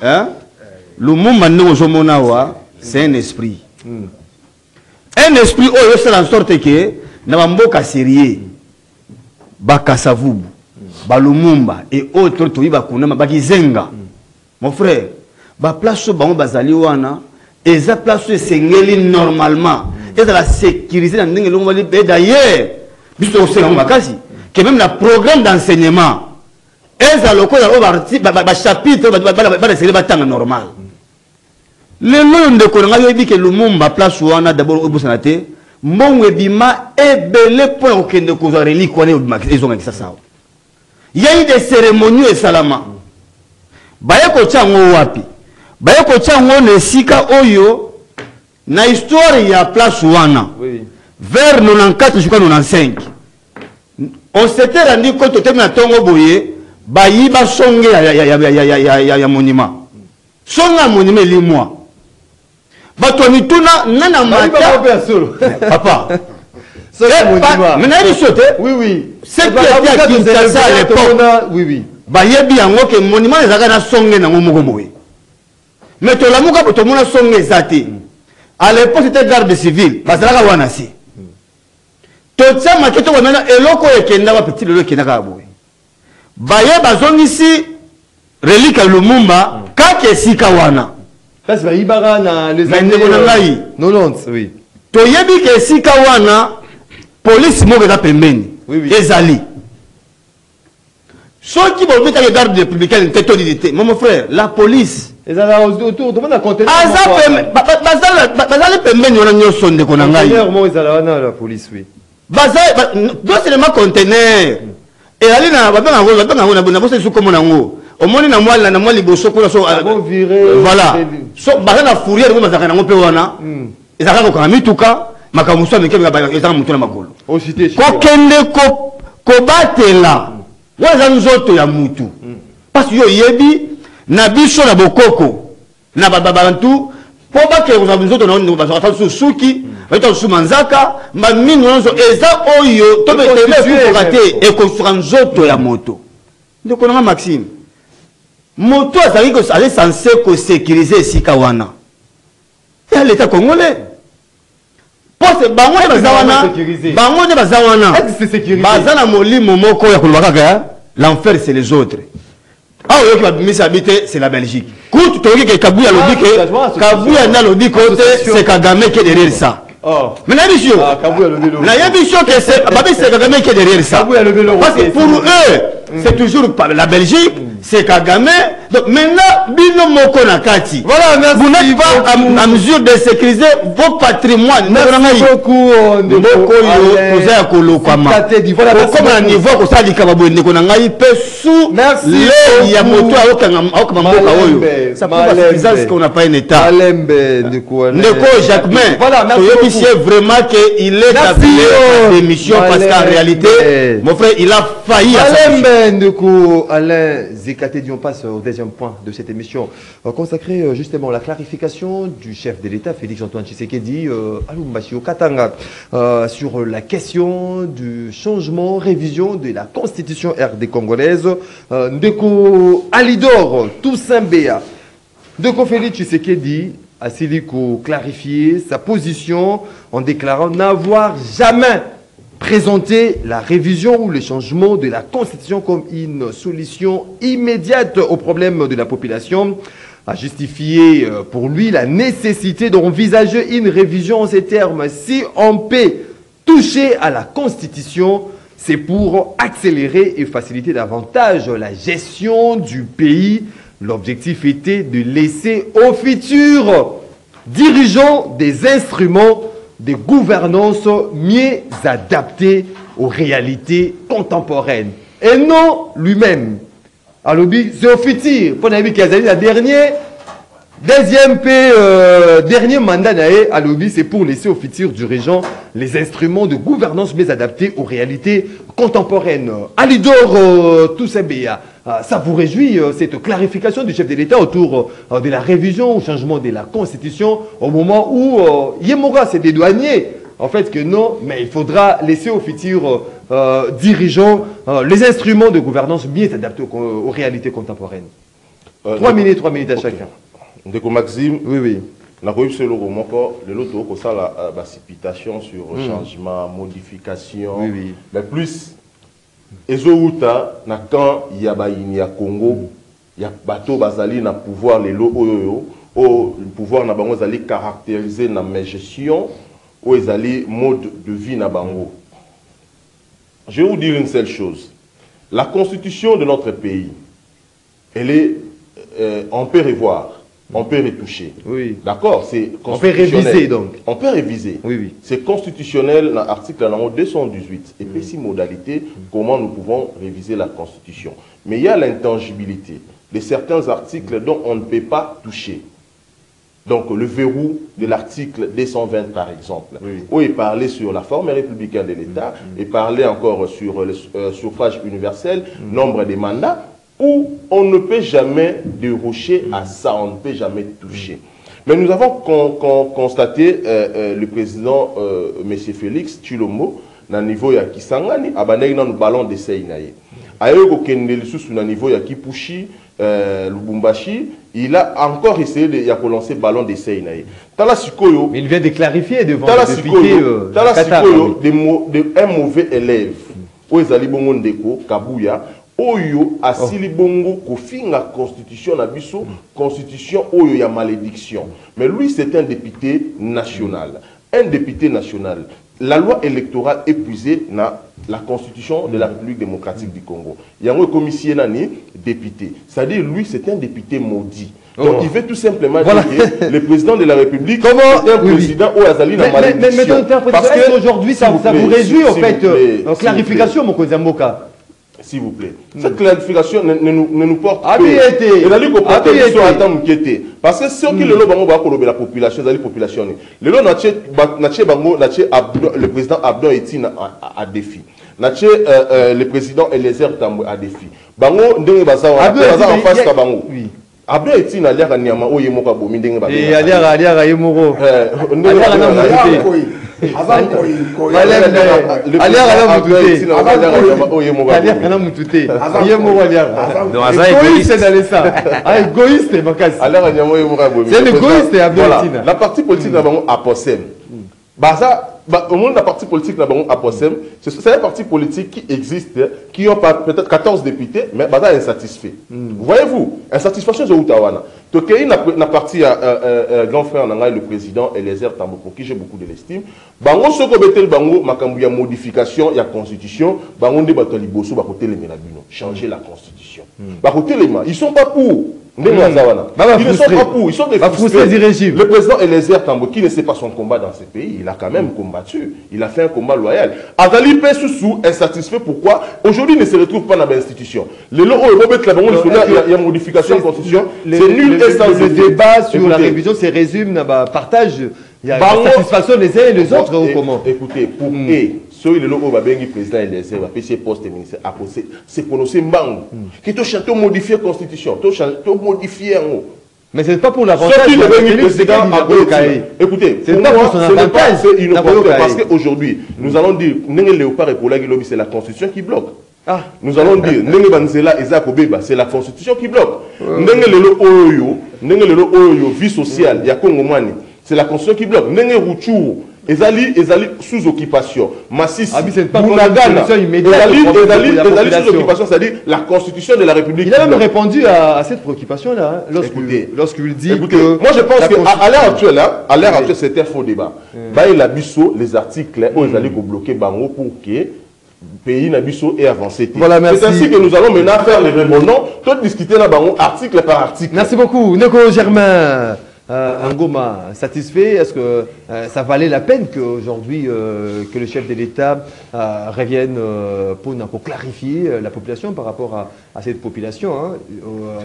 hein? Lumumba c'est un esprit. Un esprit où c'est en sorte que na mboka sérieux bakasavubu balumumba et autres to ibakuna bakizenga. Mon frère, ba place bango bazali wana eza place sengeli normalement et la sécuriser dans ndenge longo bali d'ailleurs biso c'est en makasi que même le programme d'enseignement eza lokola ba chapitre ba c'est batanga normal. Le nom de Konanga yobi que Lumumba place wana d'abord obusanate mbongo ebima ebele pour okende ko relique wana ezonga kisasa. Il y a eu des cérémonies et salama. Bayeko chango wapi? Bayeko chango nesika oyo na histoire ya place wana. Oui. Vers 94 jusqu'à 95. On s'était rendu compte que na tongo boye bayiba songe ya monument. Songa monument li moi. Bato mituna nana mata papa. Mais n'a pas sauté. Oui oui. C'est que à Kinshasa à l'époque. Oui oui. Bayebi yango ke monument ezaka na songe na ngomoko boye. Mais to lamuka to mona songe zate. À l'époque c'était garde civile, bazalaka wana si. To tsa maketo wana eloko ekenda wa petit lelo ekenda ka boye. Baye bazongisi relique ya Lumumba kake sika wana. Parce que ibara na les années 90 oui. To yebi ke sika wana police mo beza pembeni. Oui oui. Ezali. Ceux qui vont mettre les gardes républicains, mon frère, la police. Ils allaient autour, tout le monde a compté. La police, oui. Non seulement conteneur. Et allez voilà. Waza nzoto ya mutu parce que yo yebi na biso na bokoko na babantu po ba ke nzoto na bazata suki baita sumanzaka ma minu nzo eza oyo to be tele e construire nzoto ya moto ndeko na Maxime moto azali ko aller censé ko sécuriser sika wana et l'état congolais parce bango ne bazawana bazana molimo moko ya kulwaka l'enfer c'est les autres. Ah oui qui va misa habiter c'est la Belgique. Coute toki que Kabuya lobby que Kabuya na lobby côté c'est Kagame qui est derrière ça. Oh. Mais la mission. Ah Kabuya lobby. La mission que c'est Kagame qui est derrière ça. Parce que pour eux c'est toujours la Belgique, c'est Kagame. Donc maintenant bino moko na kati. Voilà, merci. Vous n'êtes pas à mesure de sécuriser vos patrimoines. Merci beaucoup. Moko yo koza kolokama. Comme un niveau ko sali kababo ndeko na ngai pe sous le ya moto okama mboka oyo. Ça prouve la suffisance qu'on n'a pas un état. Alembe ndeko Jacquemin. Voilà, merci. C'est vraiment que il est appelé démission parce qu'en réalité mon frère il a failli à sa mission. Ndeko Alain Zekaté, on passe au deuxième point de cette émission consacrée justement à la clarification du chef de l'État, Félix-Antoine Tshisekedi, à Lubumbashi, au Katanga, sur la question du changement, révision de la constitution RD congolaise. Ndeko Alidor Toussaint Béa, Ndeko Félix Tshisekedi a clarifié sa position en déclarant n'avoir jamais présenter la révision ou le changement de la Constitution comme une solution immédiate aux problèmes de la population, a justifié pour lui la nécessité d'envisager une révision en ces termes. Si on peut toucher à la Constitution, c'est pour accélérer et faciliter davantage la gestion du pays. L'objectif était de laisser aux futurs dirigeants des instruments de gouvernance mieux adaptés aux réalités contemporaines. Et non lui-même. Alors, c'est au futur. Pour la dernière, dernier mandat à l'OBI, c'est pour laisser aux futurs dirigeants les instruments de gouvernance mieux adaptés aux réalités contemporaines. Alidor Toussaint Béa, ça vous réjouit cette clarification du chef de l'État autour de la révision ou changement de la Constitution au moment où Yemora s'est dédouané en fait que non, mais il faudra laisser aux futurs dirigeants les instruments de gouvernance mieux adaptés aux réalités contemporaines. 3 minutes à chacun. Ndeko Maxime, oui. Na koyeb se logo moko le loto ko ça la précipitation sur changement, modification. Oui. Mais plus ezouta na quand il y a baini ya Congo, il y a bateau bazali na pouvoir les lo oyo o pouvoir na bango zali caractériser na gestion ou ezali mode de vie na bango. Je vais vous dire une seule chose. La constitution de notre pays, elle est on peut revoir. On peut retoucher. Oui. D'accord, c'est on peut réviser donc. On peut réviser. Oui. C'est constitutionnel dans l'article 218. Et puis, si modalité, comment nous pouvons réviser la Constitution. Mais il y a l'intangibilité de certains articles dont on ne peut pas toucher. Donc, le verrou de l'article 220, par exemple, où il parlait sur la forme républicaine de l'État, et parlait encore sur le suffrage universel, nombre de mandats, où on ne peut jamais dérocher à ça, on ne peut jamais toucher. Mais nous avons constaté le président M. Félix Tshilombo, na niveau ya Kisangani, abandonné dans le ballon d'essai naïe. Ailleurs au niveau ya Kipushi, Lubumbashi, il a encore essayé de lancer le ballon d'essai naïe. Mais il vient de clarifier devant le député un mauvais élève. Oezali Bongo Ndeko, Kabuya, Oyo asili bongo kofinga constitution na biso constitution oyo ya malédiction. Mais lui c'est un député national. Un député national. La loi électorale épuisée na la constitution de la République démocratique du Congo. Il y a un commissaire nani député. C'est-à-dire lui c'est un député maudit. Donc il veut tout simplement dire que le président de la République est un président au Azali na malédiction. Parce que aujourd'hui ça vous réjouit en fait clarification mon Kozamboka. S'il vous plaît. Cette clarification ne nous porte pas. Parce que ceux qui le la population, la population. Le président Abdon Etine a défi. Le président Eliezer Tambwe a défi. Bango ndenge baza en face ka bango. Abdon Etine a l'air à Niama o yemoka bomi ndenge baza. Et aliara yemoro. La partie politique a possède. Au monde de la partie politique c'est un parti politique qui existe, qui ont peut-être 14 députés, mais est insatisfait. Voyez-vous, insatisfaction de Outawana. Tokei n'a parti à grand frère le président Eliezer Tambwe, pour qui j'ai beaucoup de l'estime. Bango soko betel bango makambu ya modification ya constitution, bango nde bato liboso ba côté les menabino, changer la constitution. Ba côté les ils sont pas pour. Ils ne sont pas pour, ils sont des frustrés du régime. Le président Eliezer Tambwe, qui ne sait pas son combat dans ce pays, il a quand même combattu. Il a fait un combat loyal. Azali Pessousou est satisfait. Pourquoi? Aujourd'hui, il ne se retrouve pas dans l'institution. Le il y a modification de la constitution. C'est nul et sans le débat sur la révision, c'est résume, partage. Il y a la satisfaction des uns et des autres. Écoutez, pour ceux qui ont le président Eliezer, le poste ministère, c'est prononcé Mbango. Qui te chante modifier la constitution, te modifier en haut. Mais ce n'est pas pour l'avantage. Écoutez, c'est pas pour son avantage. C'est inopportun parce qu'aujourd'hui, nous allons dire, c'est la constitution qui bloque. Nous allons dire, c'est la constitution qui bloque. Vie sociale, il y a Congomani. C'est la constitution qui bloque. Nenge Rouchou, ezali sous occupation. Massis, Bounagana, ezali sous occupation, c'est-à-dire la constitution de la République. Il a même répondu à cette préoccupation-là, lorsqu'il dit que... Moi je pense qu'à l'heure actuelle, c'est un faux débat. Il a biso les articles où ils allaient bloquer Bango pour que le pays Nabiso est avancé. C'est ainsi que nous allons maintenant faire les remonants, tout discuter là article par article. Merci beaucoup. Neko Germain. Ngoma, satisfait? Est-ce que ça valait la peine qu'aujourd'hui que le chef de l'État revienne pour clarifier la population par rapport à cette population,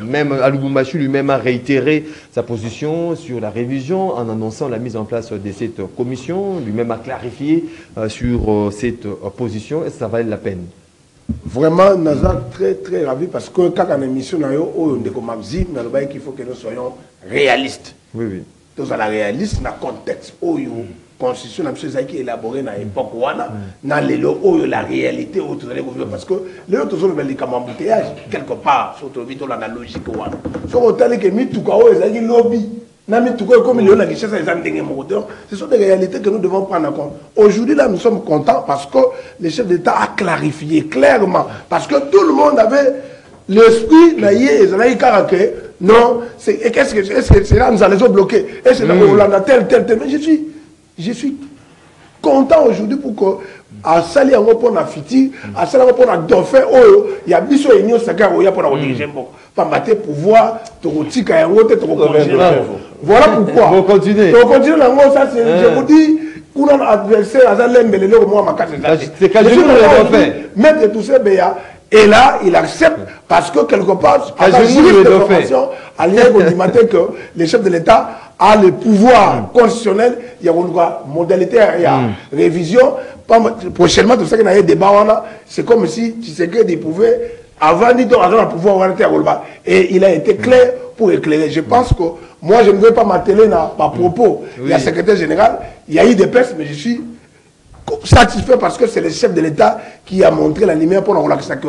Même Lubumbashi lui-même a réitéré sa position sur la révision en annonçant la mise en place de cette commission, lui-même a clarifié sur cette position. Est-ce que ça valait la peine? Vraiment, nous sommes très très ravis parce que quand on a une émission, il faut que nous soyons réalistes. Oui. Nous sommes réalistes dans le contexte où constitution qui est élaborée dans l'époque dans la réalité parce que les autres sont les embouteillage quelque part surtout dans la logique sur autant que les lobby comme ce sont des réalités que nous devons prendre en compte. Aujourd'hui, là, nous sommes contents parce que le chef d'État a clarifié clairement. Parce que tout le monde avait l'esprit, non, est-ce que c'est là nous allons bloquer? Est-ce que on a tel. Mais je suis content aujourd'hui pour que à Sali en pour la Fiti, à Sali pour la Dauphin, il y a biso et nous sakar pour la diriger pas mater pouvoir te rotika et roter te continuer. Voilà pourquoi. On continue. On continue là ça c'est je vous dis qu'on a adversaire à Zalembele le moi ma carte c'est quand je le fait. Même de tous ces béas et là, il accepte parce que quelque part, à la formation, à l'IA que le chef de l'État a le pouvoir constitutionnel, il y a une modalité, il y a révision. Prochainement, tout ça qu'il y a des débats, c'est comme si tu sais qu'il pouvait, avant de avoir le pouvoir, et il a été clair pour éclairer. Je pense que moi, je ne veux pas m'atteler à propos. Il y a secrétaire général, il y a eu des pertes, mais je suis satisfait parce que c'est le chef de l'État qui a montré la lumière pour relaxer que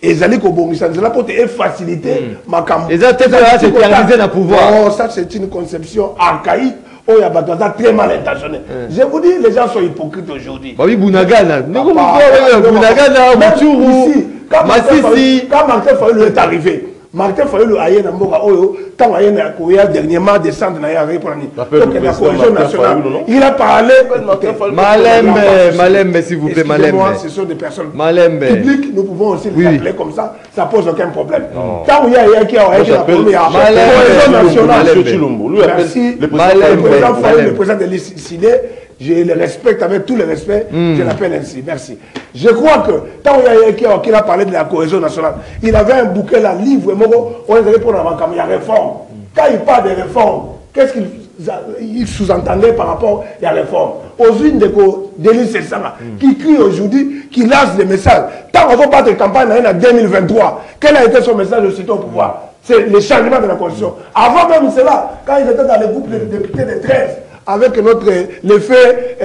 et Zali Kobongisa, c'est là pour te faciliter ma campagne. Et ça, c'est terminé dans le pouvoir. Oh, ça, c'est une conception archaïque. Oh, il y a très mal intentionné. Je vous dis, les gens sont hypocrites aujourd'hui. Oui, Bounagana. Bounagana, Moutourou, Massissi. Quand Martin Fayulu est arrivé, Martin Fayulu a eu un mot quand il a dernièrement descendu dans la cohésion nationale. Il a parlé. Malembe, s'il vous plaît, Malembe. Ce sont des personnes publiques, nous pouvons aussi les appeler comme ça pose aucun problème. Quand il y a qui a été la première cohésion nationale, merci, le président de l'ICD, je le respecte avec tout le respect, je l'appelle ainsi, merci. Je crois que, quand il a parlé de la cohésion nationale, il avait un bouquet là, livre, on les avait pour il y a réforme. Quand il parle de réforme, qu'est-ce qu'il sous-entendait par rapport à la réforme? Aux unes de Denis Sessanga, qui crie aujourd'hui, qui lance des messages. Tant qu'on va pas de campagne en 2023, quel a été son message de au pouvoir? C'est le changement de la constitution. Avant même cela, quand il était dans le groupe de députés de 13, avec l'effet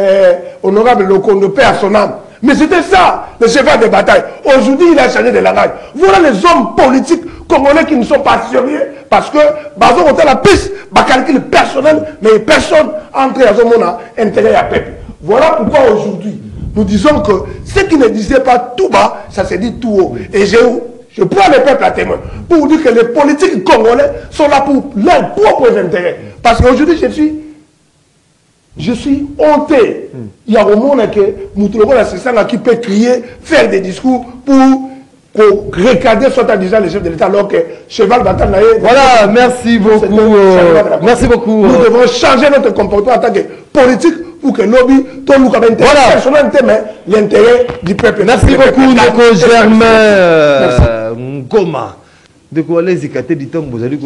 honorable Lokondo, paix à son âme. Mais c'était ça, le cheval de bataille. Aujourd'hui, il a changé de langage. Voilà les hommes politiques congolais qui ne sont pas sérieux parce que, Bazo ont la piste, calcul personnel, mais personne entre à ce moment intérêt à peuple. Voilà pourquoi aujourd'hui, nous disons que ce qui ne disait pas tout bas, ça se dit tout haut. Et je prends le peuple à témoin pour vous dire que les politiques congolais sont là pour leurs propres intérêts. Parce qu'aujourd'hui, je suis honté. Il y a au monde que Moutoulogo, qui peut crier, faire des discours pour regarder soit en disant le chef de l'État alors que cheval bataille. Voilà, merci beaucoup. Merci beaucoup. Nous devons changer notre comportement en tant que politique pour que lobby, tout le monde personnel, l'intérêt du peuple. Merci beaucoup, Nico Germain. Ngoma. De quoi les écarter du temps, vous allez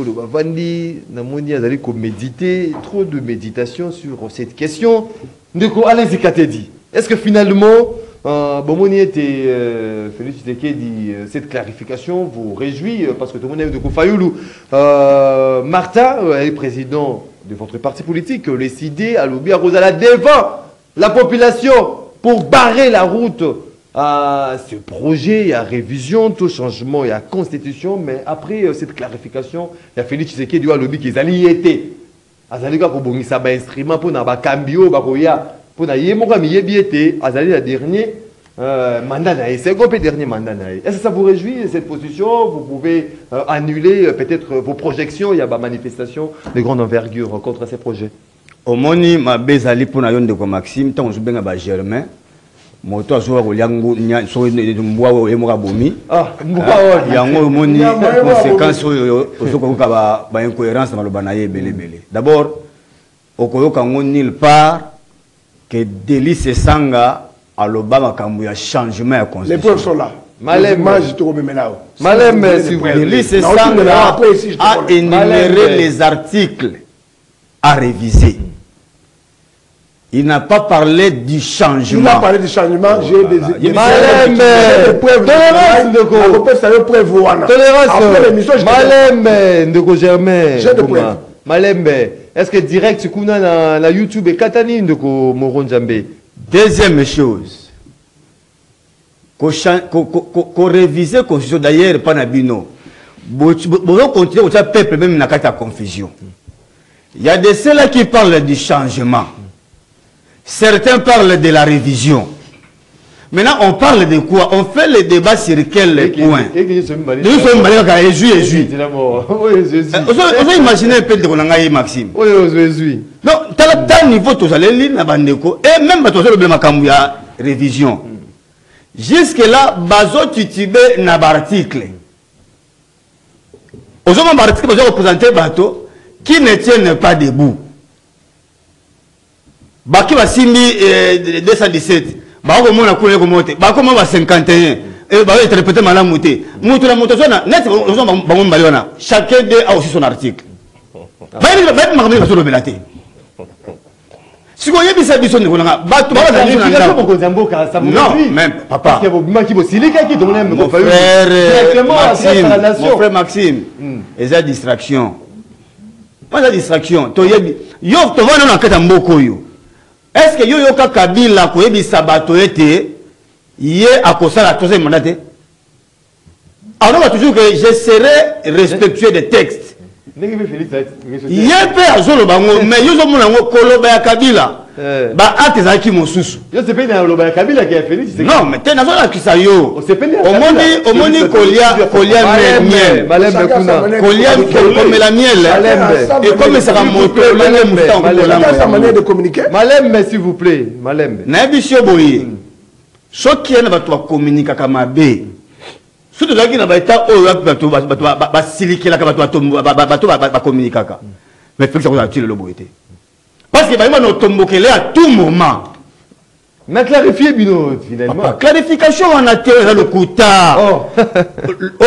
méditer, trop de méditation sur cette question. De quoi les écarter dit? Est-ce que finalement, Bomoni était Félix dit cette clarification vous réjouit parce que tout le monde est de Koufayulu. Martha est président de votre parti politique, le CID a lobby à Rosala devant la population pour barrer la route à ce projet, à révision, tout changement, il y a constitution, mais après cette clarification, il y a Félix Tshisekedi du lobby qui y été. Azali ka kobongisa ba instrument pour na ba cambio ba koya pour na yemoka miyebiete azali la dernier mandat na c'est quoi le dernier mandat na est-ce que ça vous réjouit cette position? Vous pouvez annuler peut-être vos projections, il y a ba manifestation de grande envergure contre ces projets. Au moni ma bezali pour na yonde ko Maxime tant je benga ba Germain moto azoa koliango nya so mbwa yemoka bomi yango moni conséquence ozokoka ba incohérence na loba na ye belebele. D'abord okoyoka ngo nulle part que Délice Sanga aloba makambo ya changement ya constitution. Les preuves sont là. Malem Délice Sanga a énuméré les articles à réviser. Il n'a pas parlé du changement. Il a parlé du changement, j'ai des preuves. Malembe, Ndeko Germain. Malembe, Est-ce que direct kuna na YouTube et katani ndeko Moron Nzambe? Deuxième chose, qu'on révise la constitution d'ailleurs pas na bino. Bon continuer au peuple même na kata confusion. Il y a de ceux-là qui parlent du changement. Certains parlent de la révision. Maintenant, on parle de quoi? On fait le débat sur quel point? Nous sommes malades à Jésus. Vous imaginez un peu de Konangaï Maxime. Oui, Jésus. Non, tel niveau, tu as les lignes à Bandeko, et même tu as le problème à révision. Jusque-là, Bazo Titibé n'a pas d'article. Aux hommes d'article, vous avez représenté bateau qui ne tiennent pas debout. Baki va Simi 217. Bako mona kule ko mote bako mona 51 et ba interpréter mala moté mutu la moto zona net bango mbaliona chacun d'eux a aussi son article ba ni makameli ba solo belate siko yebi sa biso ne konanga ba to ba na non même papa parce que bobima ki bosilika ki donc même mon frère Maxime mon frère Maxime et ça distraction pas la distraction to yebi yo to va na kata mboko yo. Est-ce que yo ka Kabila ko yebi sabato ete yé a kosa la troisième mandat? Alors on va toujours que je serai respectueux des textes. Yé pe azolo bango mais yo zo mona ngo koloba ya Kabila. Ba ateza ki mosusu. Yo se pe na loba ya Kabila qui a Félix. Non, mais t'es na zo la kisayo. Au moni kolia miel. Malembe kuna. Kolia comme la miel. Et comme ça va monter sa manière de communiquer. Malembe s'il vous plaît, Malembe. Na bisho boyi. Ce qui est na bato communiquer kama be. Surtout là qui na baita o bato ba silikela ka bato ba communiquer ka. Mais faut que ça vous attire le boyete. Parce que bah nous tombokele à tout moment. Mais clarifier bino finalement. Clarification on a tiré le kuta.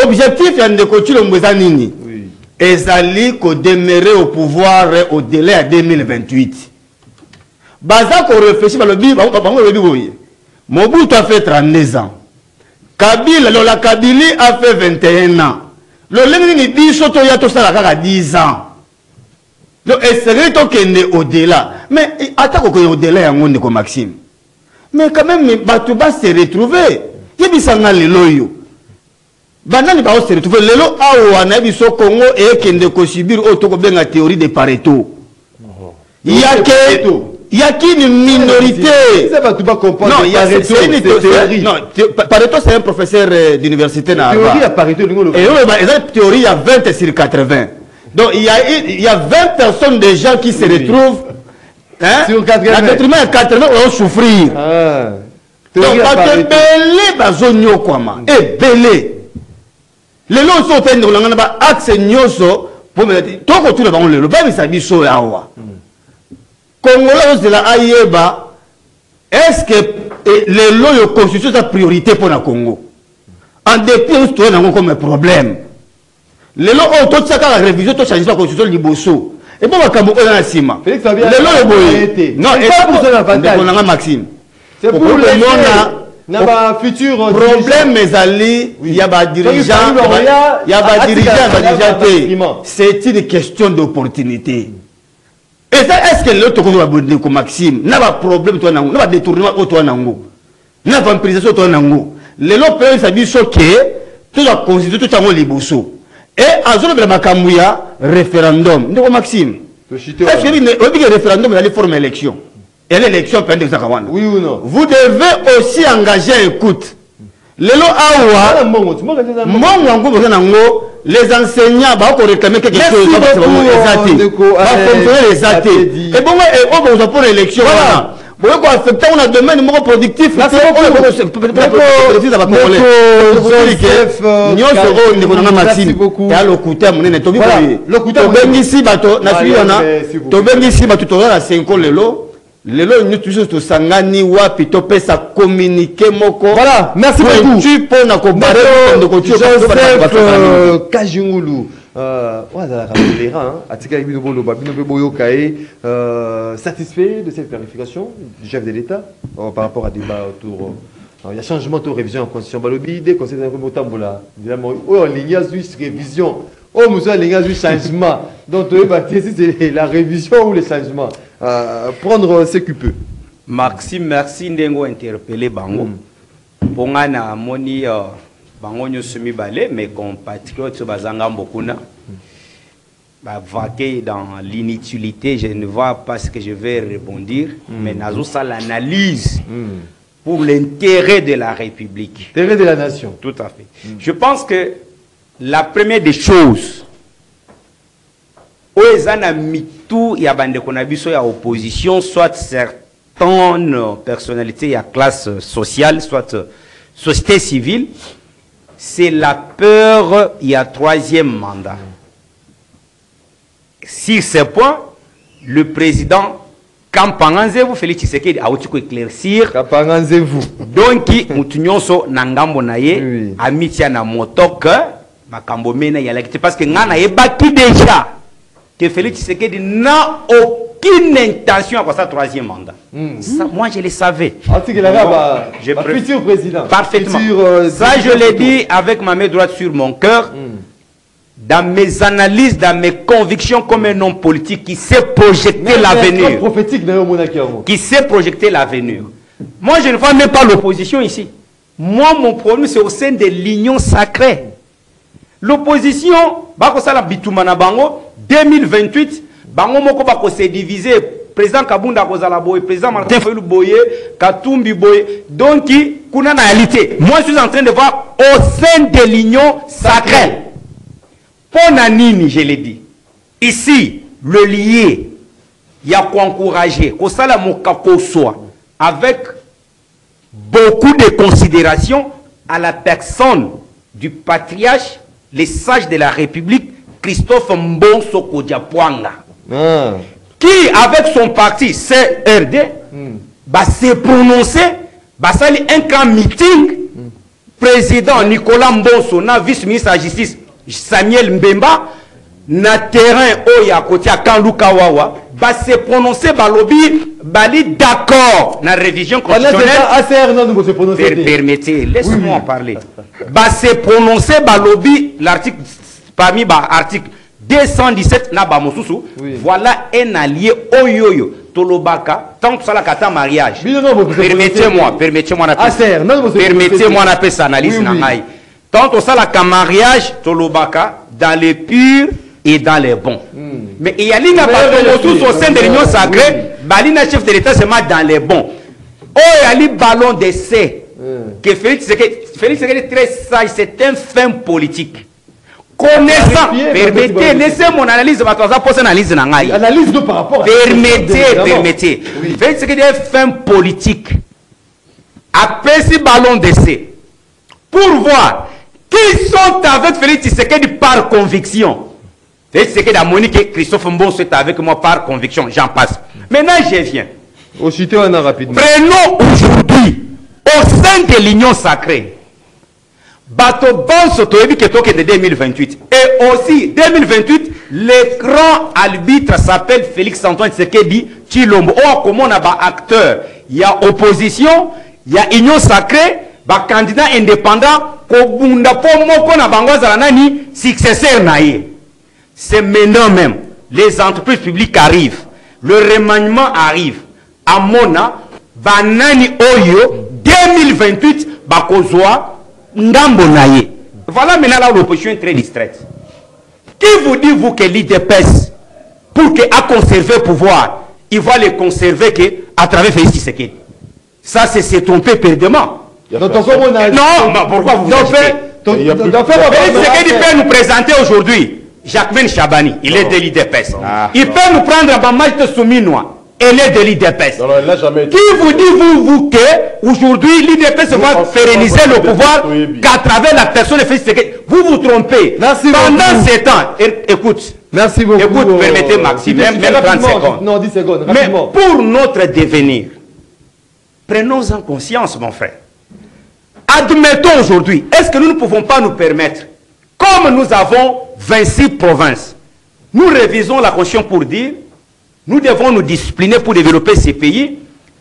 Objectif y a de continuer le mbezanini. Oui. Ezali ko demeurer au pouvoir au délai à 2028. Baza ko réfléchir ba le bi Mobutu a fait 32 ans. Kabila la Kabili a fait 21 ans. Le Lenini dit soto ya to sala kaka 10 ans. Donc, essayer de au-delà. Mais, attends qu'on au-delà, on Maxime. Mais quand même, Batouba se retrouver. Il y a des loyo. Banani ba se retrouver. Lelo awa na biso Congo et kende ko subir auto la théorie de Pareto. Il y a qu'une minorité. Ça va tout pas comprendre. Non, il y a une théorie. Non, Pareto c'est un professeur d'université na. Théorie à Pareto. Et la théorie il y a 20 sur 80. Donc il y a 20 personnes déjà qui se retrouvent sur 80. La détriment à 80 vont souffrir. Donc parce que belé bazonyo kwama et belé. Les lots sont en train de axe nyoso pour me dire toi tu le bango le ba bisabi so yawa. Congolais de la Ayeba est-ce que les lots constituent sa priorité pour le Congo? En dépit de tout ça comme un problème. Les lots ont tout ça la révision, tout changé la constitution liboso. Et bon, quand on a ciment. Félix Fabien. Les lots est non, et pas pour ça l'avantage. On a Maxime. C'est pour le monde a futur problème mais ali il y a pas dirigeant, il y a pas dirigeant, c'est une question d'opportunité. Et ça est-ce que l'autre va bondir comme Maxime n'a pas problème toi nango, n'a pas détournement toi nango. N'a pas vampirisation toi nango. Les lots peuvent s'habiller choqué, tout la constitution tout en liboso. Et à zone de la Makamouya, référendum. Nous Maxime. Est-ce que le référendum est allé former élection? Et l'élection peut être Zakawana. Oui ou non? Vous devez aussi engager écoute. Les lois les enseignants vont réclamer quelque chose. Les athées. Et bon, on va pour l'élection. Vous affecter on a domaine numéro productif. Voilà, merci beaucoup. Joseph Kajungulu. Satisfait de cette clarification du chef de l'État par rapport à débat autour. Il y a changement de révision en constitution. Balobi, des conseils d'un peu tambola. En ligne, révision. Oh, monsieur Alinga, du changement. Donc, c'est la révision ou le changement. Prendre ce qu'il peut. Maxime, merci Ndengo interpellé Bango. Pongana moni Bango nyosumi balé, mes compatriotes bazanga mbokuna. Vaquer dans l'inutilité, je ne vois pas ce que je vais répondre, mais nazo ça l'analyse pour l'intérêt de la République. L'intérêt de la nation. Tout à fait. Je pense que la première des choses, Oezana mitou ya bande konabiso ya opposition, soit certaines personnalités ya classe sociale, soit société civile, c'est la peur il y a troisième mandat. Sur ce point, le président Kampanganzevu Félix Tshisekedi a aussi éclaircir. Kampanganzevu. Donc, mutunyonso nangambo naye amitia na motok makambo mena yalakite parce que ngana ebaki déjà que Félix Tshisekedi n'a aucune intention à sa troisième mandat. Ça, moi, je le savais. Futur président. Parfaitement. Ça, je l'ai dit avec ma main droite sur mon cœur. Dans mes analyses, dans mes convictions comme un homme politique qui sait projeter l'avenir. Qui sait projeter l'avenir. Moi, je ne vois même pas l'opposition ici. Moi, mon problème, c'est au sein de l'union sacrée. L'opposition, Bakosala Bitoumana Bango, 2028, Bango Moko Bako s'est divisé. Président Kabunda Kozala Boye, président Martin Fayulu Boye, Katumbi Boye. Donc, kuna na réalité. Moi, je suis en train de voir au sein de l'union sacrée. Ponanini, je l'ai dit. Ici, le lié, il y a quoi encourager. Kosala Mokako soit avec beaucoup de considération à la personne du patriarche, les sages de la République, Christophe Mbonso Kodjapwanga. Qui, avec son parti CRD, s'est prononcé, sali un grand meeting, président Nicolas Mbonso, vice-ministre de la Justice, Samuel Mbemba, na terrain oya côté à Kanlukawawa, s'est prononcé balobi bali d'accord na révision constitutionnelle. Permettez, laisse-moi en parler. S'est prononcé balobi l'article parmi article 217 na ba mosusu. Voilà un allié oyoyo tolobaka tant que ça la kata mariage. Permettez-moi permettez-moi d'appeler ça analyse na ngai. Tant que ça la mariage tolobaka dans les purs et dans les bons. Mais il y a l'ina tous au sein de l'union sacrée, balina chef de l'État seulement dans les bons. Oh, il y a les ballons d'essai que Félix Tshisekedi est très sage, c'est un fin politique. Connaissant, permettez, laissez mon analyse, analyse de par rapport à permettez. Félix Tshisekedi est fin politique. Après ce ballon d'essai, pour voir qui sont avec Félix Tshisekedi par conviction. Félix Tshisekedi a moniqué Christophe Mbonso est avec moi par conviction, j'en passe. Maintenant, je viens. Prenons aujourd'hui, au sein de l'union sacrée, Bato Bonso Toebi Ketoke de 2028. Et aussi, 2028, le grand arbitre s'appelle Félix Antoine Tshisekedi Tshilombo. Oh, comment on a un acteur? Il y a opposition, il y a union sacrée, ba candidat indépendant, kobunda po moko na bango za nani successeur naie. C'est maintenant même, les entreprises publiques arrivent, le remaniement arrive. À Mona, banani oyo 2028 bakozwa ngambo naie. Voilà maintenant là l'opposition est très distraite. Qui vous dit vous que l'IDPS pour que à conserver le pouvoir, il va le conserver que à travers Félix Tshisekedi. Ça c'est se tromper perdement. Non, mais pourquoi vous faites Tshisekedi peut nous présenter aujourd'hui Jacqueline Chabani, il est de l'IDPS. Il peut nous prendre à Bamajte Souminois, elle est de l'IDPS. Qui vous dit vous que aujourd'hui l'IDPS va pérenniser le pouvoir qu'à travers la personne de Félix Tshisekedi? Vous vous trompez. Pendant ces temps, écoute. Merci beaucoup. Écoute, permettez Maxime, même 30 secondes. Non, 10 secondes. Mais pour notre devenir, prenons en conscience, mon frère. Admettons aujourd'hui, est-ce que nous ne pouvons pas nous permettre, comme nous avons 26 provinces, nous révisons la Constitution pour dire, nous devons nous discipliner pour développer ces pays,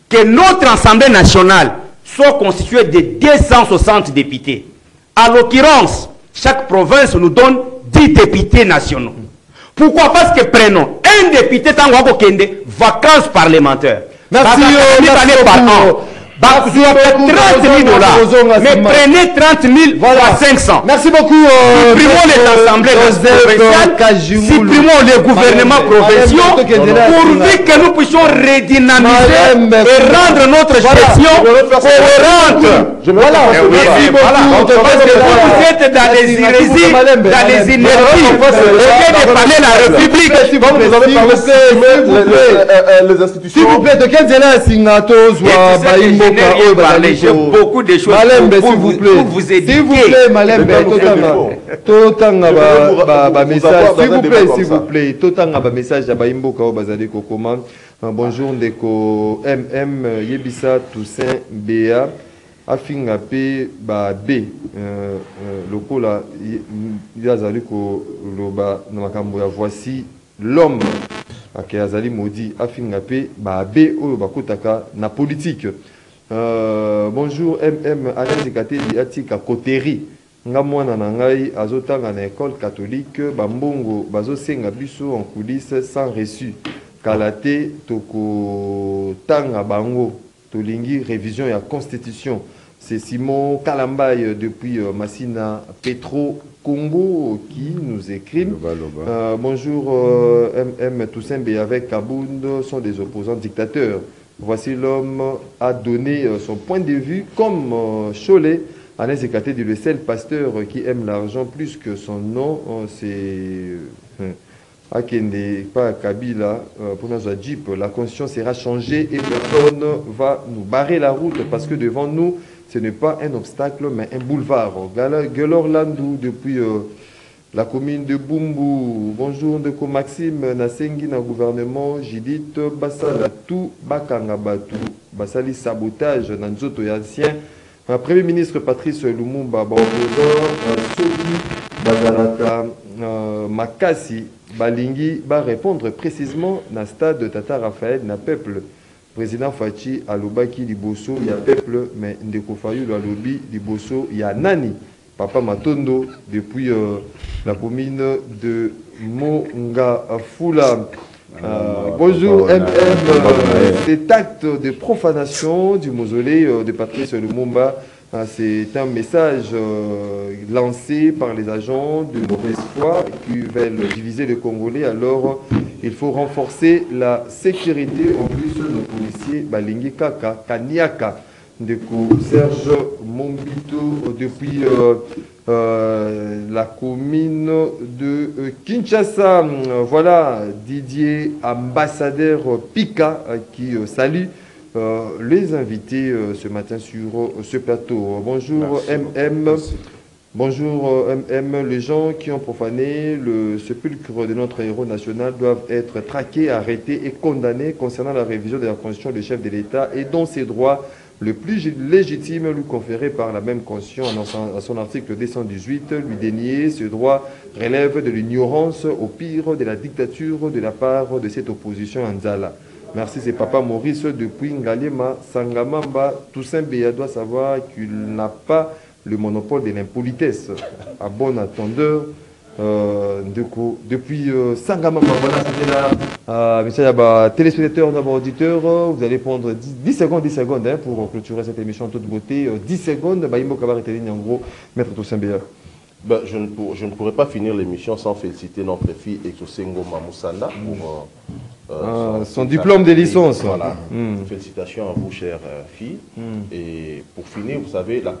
que notre Assemblée nationale soit constituée de 260 députés. À l'occurrence, chaque province nous donne 10 députés nationaux. Pourquoi? Parce que prenons un député Tango Kende, vacances parlementaires. Merci, par an. 30 000 $, mais prenez 30 000 à 500. Merci beaucoup. Supprimons les assemblées provinciales, supprimons les gouvernements provinciaux, pourvu que nous puissions redynamiser et rendre notre gestion cohérente. Voilà. Vous êtes dans les hérésies, dans les énergies, au lieu de parler la République. Les institutions. S'il vous plaît, de quel délai signatos J'ai beaucoup de choses pour vous éduquer. S'il vous plaît, Malembe, totanga ba message. S'il vous plaît, totanga ba message ya baimboka o bazali kokoma. Bonjour ndeko MM Yebisa Toussaint Béa afinga pe ba B lokola yazali ko loba na makambo ya voici l'homme ake azali maudit afinga pe ba B oyo bakotaka na politique. Bonjour MM Alain Kateli atika Koteri nga mwana na ngai azotanga na école catholique bambongo bazosenga biso en coulisses sans reçu kalate toko tanga bango tolingi révision ya constitution. C'est Simon Kalambay depuis Massina Petro Congo qui nous écrit. Bonjour MM Toussaint Bé avec Kabound sont des opposants dictateurs. Voici l'homme a donné son point de vue comme Cholet, Alain Zekaté dit le seul pasteur qui aime l'argent plus que son nom, c'est Akende, pas Kabila, pour notre Jeep. La conscience sera changée et personne va nous barrer la route parce que devant nous, ce n'est pas un obstacle mais un boulevard. Gelor Landou depuis la commune de Bumbu. Bonjour Ndeko Maxime Nasengi na gouvernement Judith Basala tout Bakanga Batu Basali sabotage dans nzoto ya ancien. Premier ministre Patrice Lumumba Soki Bazalaka Makasi Balingi va répondre précisément na stade Tata Raphaël na peuple. Président Fachi Alobaki Liboso ya peuple mais Ndeko Fayulu Alobi Liboso ya nani. Papa Matondo depuis la commune de Mongafula. Bonjour MM. Cet acte de profanation du mausolée de Patrice Lumumba, c'est un message lancé par les agents de mauvaise foi qui veulent diviser les Congolais. Alors il faut renforcer la sécurité. En plus, nos policiers Balingi Kaka, Kaniaka. Ndeko Serge Mombito depuis la commune de Kinshasa. Voilà Didier ambassadeur Pika qui salue les invités ce matin sur ce plateau. Bonjour MM. Bonjour MM. Les gens qui ont profané le sépulcre de notre héros national doivent être traqués, arrêtés et condamnés concernant la révision de la Constitution du chef de l'État et dont ses droits le plus légitime lui conféré par la même Constitution à son article 218, lui dénier ce droit relève de l'ignorance au pire de la dictature de la part de cette opposition en Nzala. Merci, c'est Papa Maurice depuis Ngalema, Sangamamba. Toussaint Béa doit savoir qu'il n'a pas le monopole de l'impolitesse. À bon attendeur, depuis Sangamamba, voilà, c'était là. Messieurs, téléspectateurs, auditeurs, vous allez prendre 10 secondes hein, pour clôturer cette émission en toute beauté. 10 secondes, Baïmbo Kabareteli, en gros, Maître Toussaint Béa. Ben, je ne pourrais pas finir l'émission sans féliciter notre fille Ekosengo Mamoussanda pour son diplôme de licence. Voilà. Félicitations à vous, chère fille. Et pour finir, vous savez, la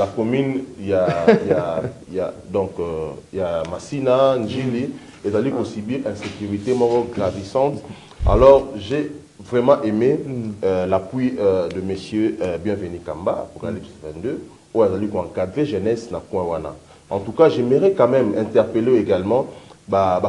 commune, il y a Massina, Njili, et d'aller aussi bien insécurité gravissante. Alors, j'ai vraiment aimé l'appui de monsieur Bienvenu Kamba, Apocalypse 22, où elle a encadré jeunesse na Kouawana. En tout cas, j'aimerais quand même interpeller également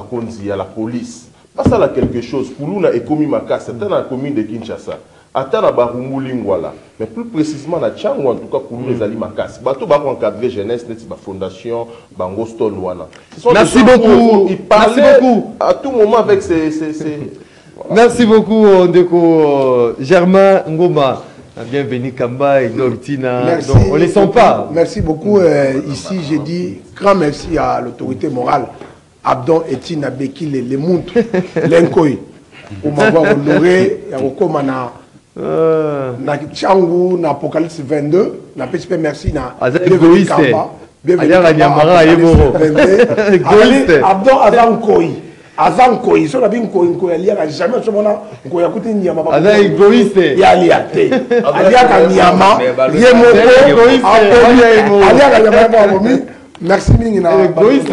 Konzi à la police. Pas ça là quelque chose. Pour nous, on a économie Makas, c'est dans la commune de Kinshasa. Attends à Barumulingwala. Mais plus précisément, na Tchang, en tout cas pour nous, les Ali Makas. Bateau va encadrer jeunesse, la fondation, Bango Stone Wana. Merci beaucoup. Il parlait à tout moment avec ces... Merci beaucoup, Ndeko Germain Ngoma. Bienvenue Kamba et Dortina. Merci. Donc, on ne les sent pas. Merci beaucoup. Ici, j'ai dit grand merci à l'autorité morale, Abdon Etienne Abeki, les Mountou, l'Enkoy, pour m'avoir honoré. Il y a beaucoup na Tchangou, na Apocalypse 22, na PSP merci, na Bienvenue Kamba. Bienvenue Kamba. Abdon Azankoy. Azankoy, so la bien Koy, il y a jamais ce moment, Koy a coûté Niama. Azan égoïste. Il y a liaté. Alia Niama, Yemoko, Alia merci Mingina. Égoïste,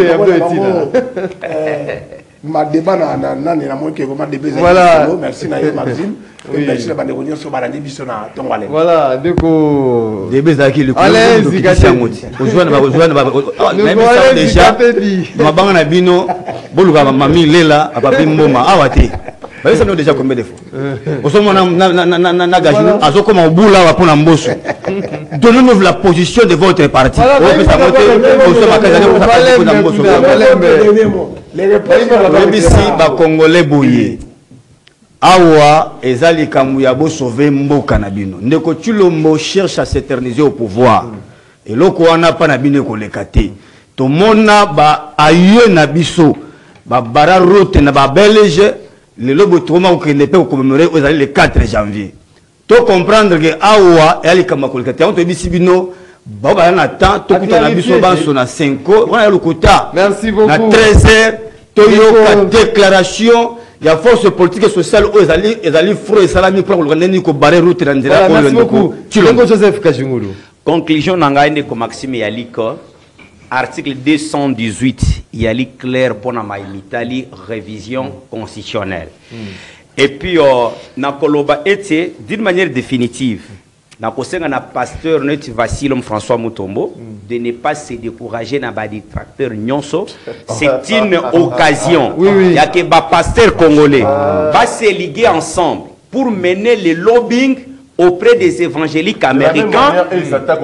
ma débat na moins que ma débat. Voilà. Merci Naïm Maxime. Merci la bande de sur Barani Bissona Tongwale. Voilà, du coup. Des bés qui le Alain Zikatedi. déjà. Ma banque na bino, boluka mami lela, a papi mboma, awate. Vous savez déjà combien de fois. Au moment na gaju, azo comme au bout là pour n'embosso. Donnez-nous la position de votre parti. Les Congolais bouillés. Awa ezali kamuyabo sauver mboka na bino. Ndeko Tshilombo cherche à s'éterniser au pouvoir. Et loko wana pa na bino ko lekate. To mona ba aye na biso. Ba bara route na ba belge le lobo troma ko ne peut commémorer le 4 janvier. To comprendre que awa ezali kamako lekate. On te bisi bino ba ba na temps to kuta na biso ba so na 5 on a le quota. Merci beaucoup. Na 13h to yoka déclaration. Il y a force politique et sociale où ils allaient froid et salami pour le ko barrer route dans la merci beaucoup. Joseph Kajungulu. Conclusion nangaine ko Maxime Yaliko. Article 218 yali clair pour na Italie révision constitutionnelle. Et puis na koloba était d'une manière définitive. Na kosenga na pasteur net Vassilom François Mutombo de ne pas se décourager na ba détracteur nyonso. C'est une occasion. Il y a que ba pasteur congolais va se liguer ensemble pour mener le lobbying auprès des évangéliques américains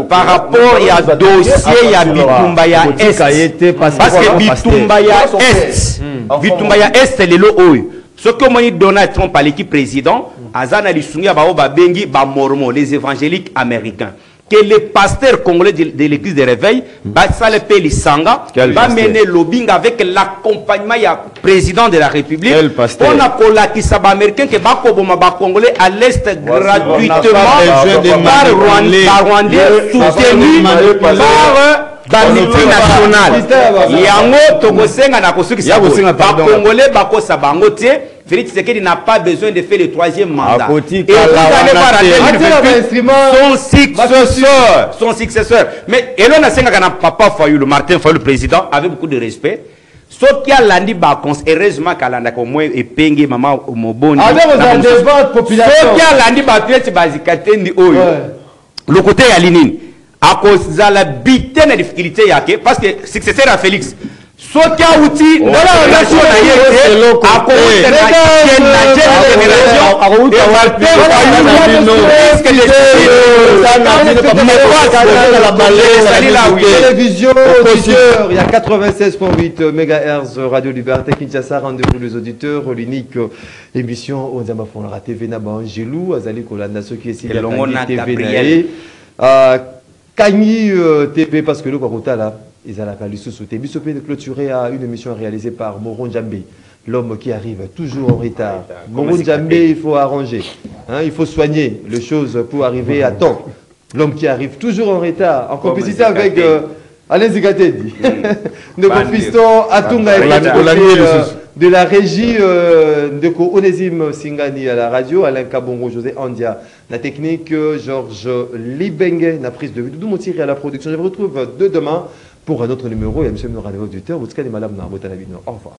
par rapport à dossier ya Bitumba ya Est. Parce que Bitumba ya Est, Bitumba ya Est le lo oyo. Ce que moi Donald Trump à l'équipe président, Azana Lissungia Baoba Bengi, Mormon, les évangéliques américains. Que les pasteurs congolais de l'église de réveil, Batsalepe Lisanga, va mener le lobbying avec l'accompagnement du président de la République. On a collé qui américain que Bakoboma Congolais à l'Est gratuitement par Rwandais soutenu par multinationale. Yango Togosenga na kosuki ba Congolais bakosa bango te. Félix Tshisekedi n'a pas besoin de faire le troisième mandat. Et vous allez voir son successeur. Mais Elon Asenga papa Fayoulou, Martin Fayoulou, le président, avec beaucoup de respect. Sauf qu'il y a l'andi bakons, heureusement qu'à l'andi comme moi et Pengue maman au Moboni. Sauf qu'il y a l'andi bakons, bazikate ni oyo. Le côté Yalinine. À cause de la bité de difficulté yake, parce que successeur à Félix. Sokia outil dans la relation à cause de la télévision auditeur, il y a 96.8 MHz Radio Liberté Kinshasa, rendez-vous les auditeurs, l'unique émission où on font la TV Naba Angelou, Azali Kolanda, ceux qui est TV Kagni TV, parce que le Kwarota là, ils ont la qualité de clôturer à une émission réalisée par Moron Djambé, l'homme qui arrive toujours en retard. Moron Djambé, il faut arranger, hein, il faut soigner les choses pour arriver à temps. L'homme qui arrive toujours en retard, en complicité avec Alain Zikatedi. Nous profitons à Tunga de la régie de Onésime Singani à la radio, Alain Kabongo, José Andia, la technique, Georges Libengue, la prise de vue, Doudou Montiri à la production. Je vous retrouve demain pour un autre numéro. Et monsieur le radio auditeur, vous êtes madame Narbota Nabino. Au revoir.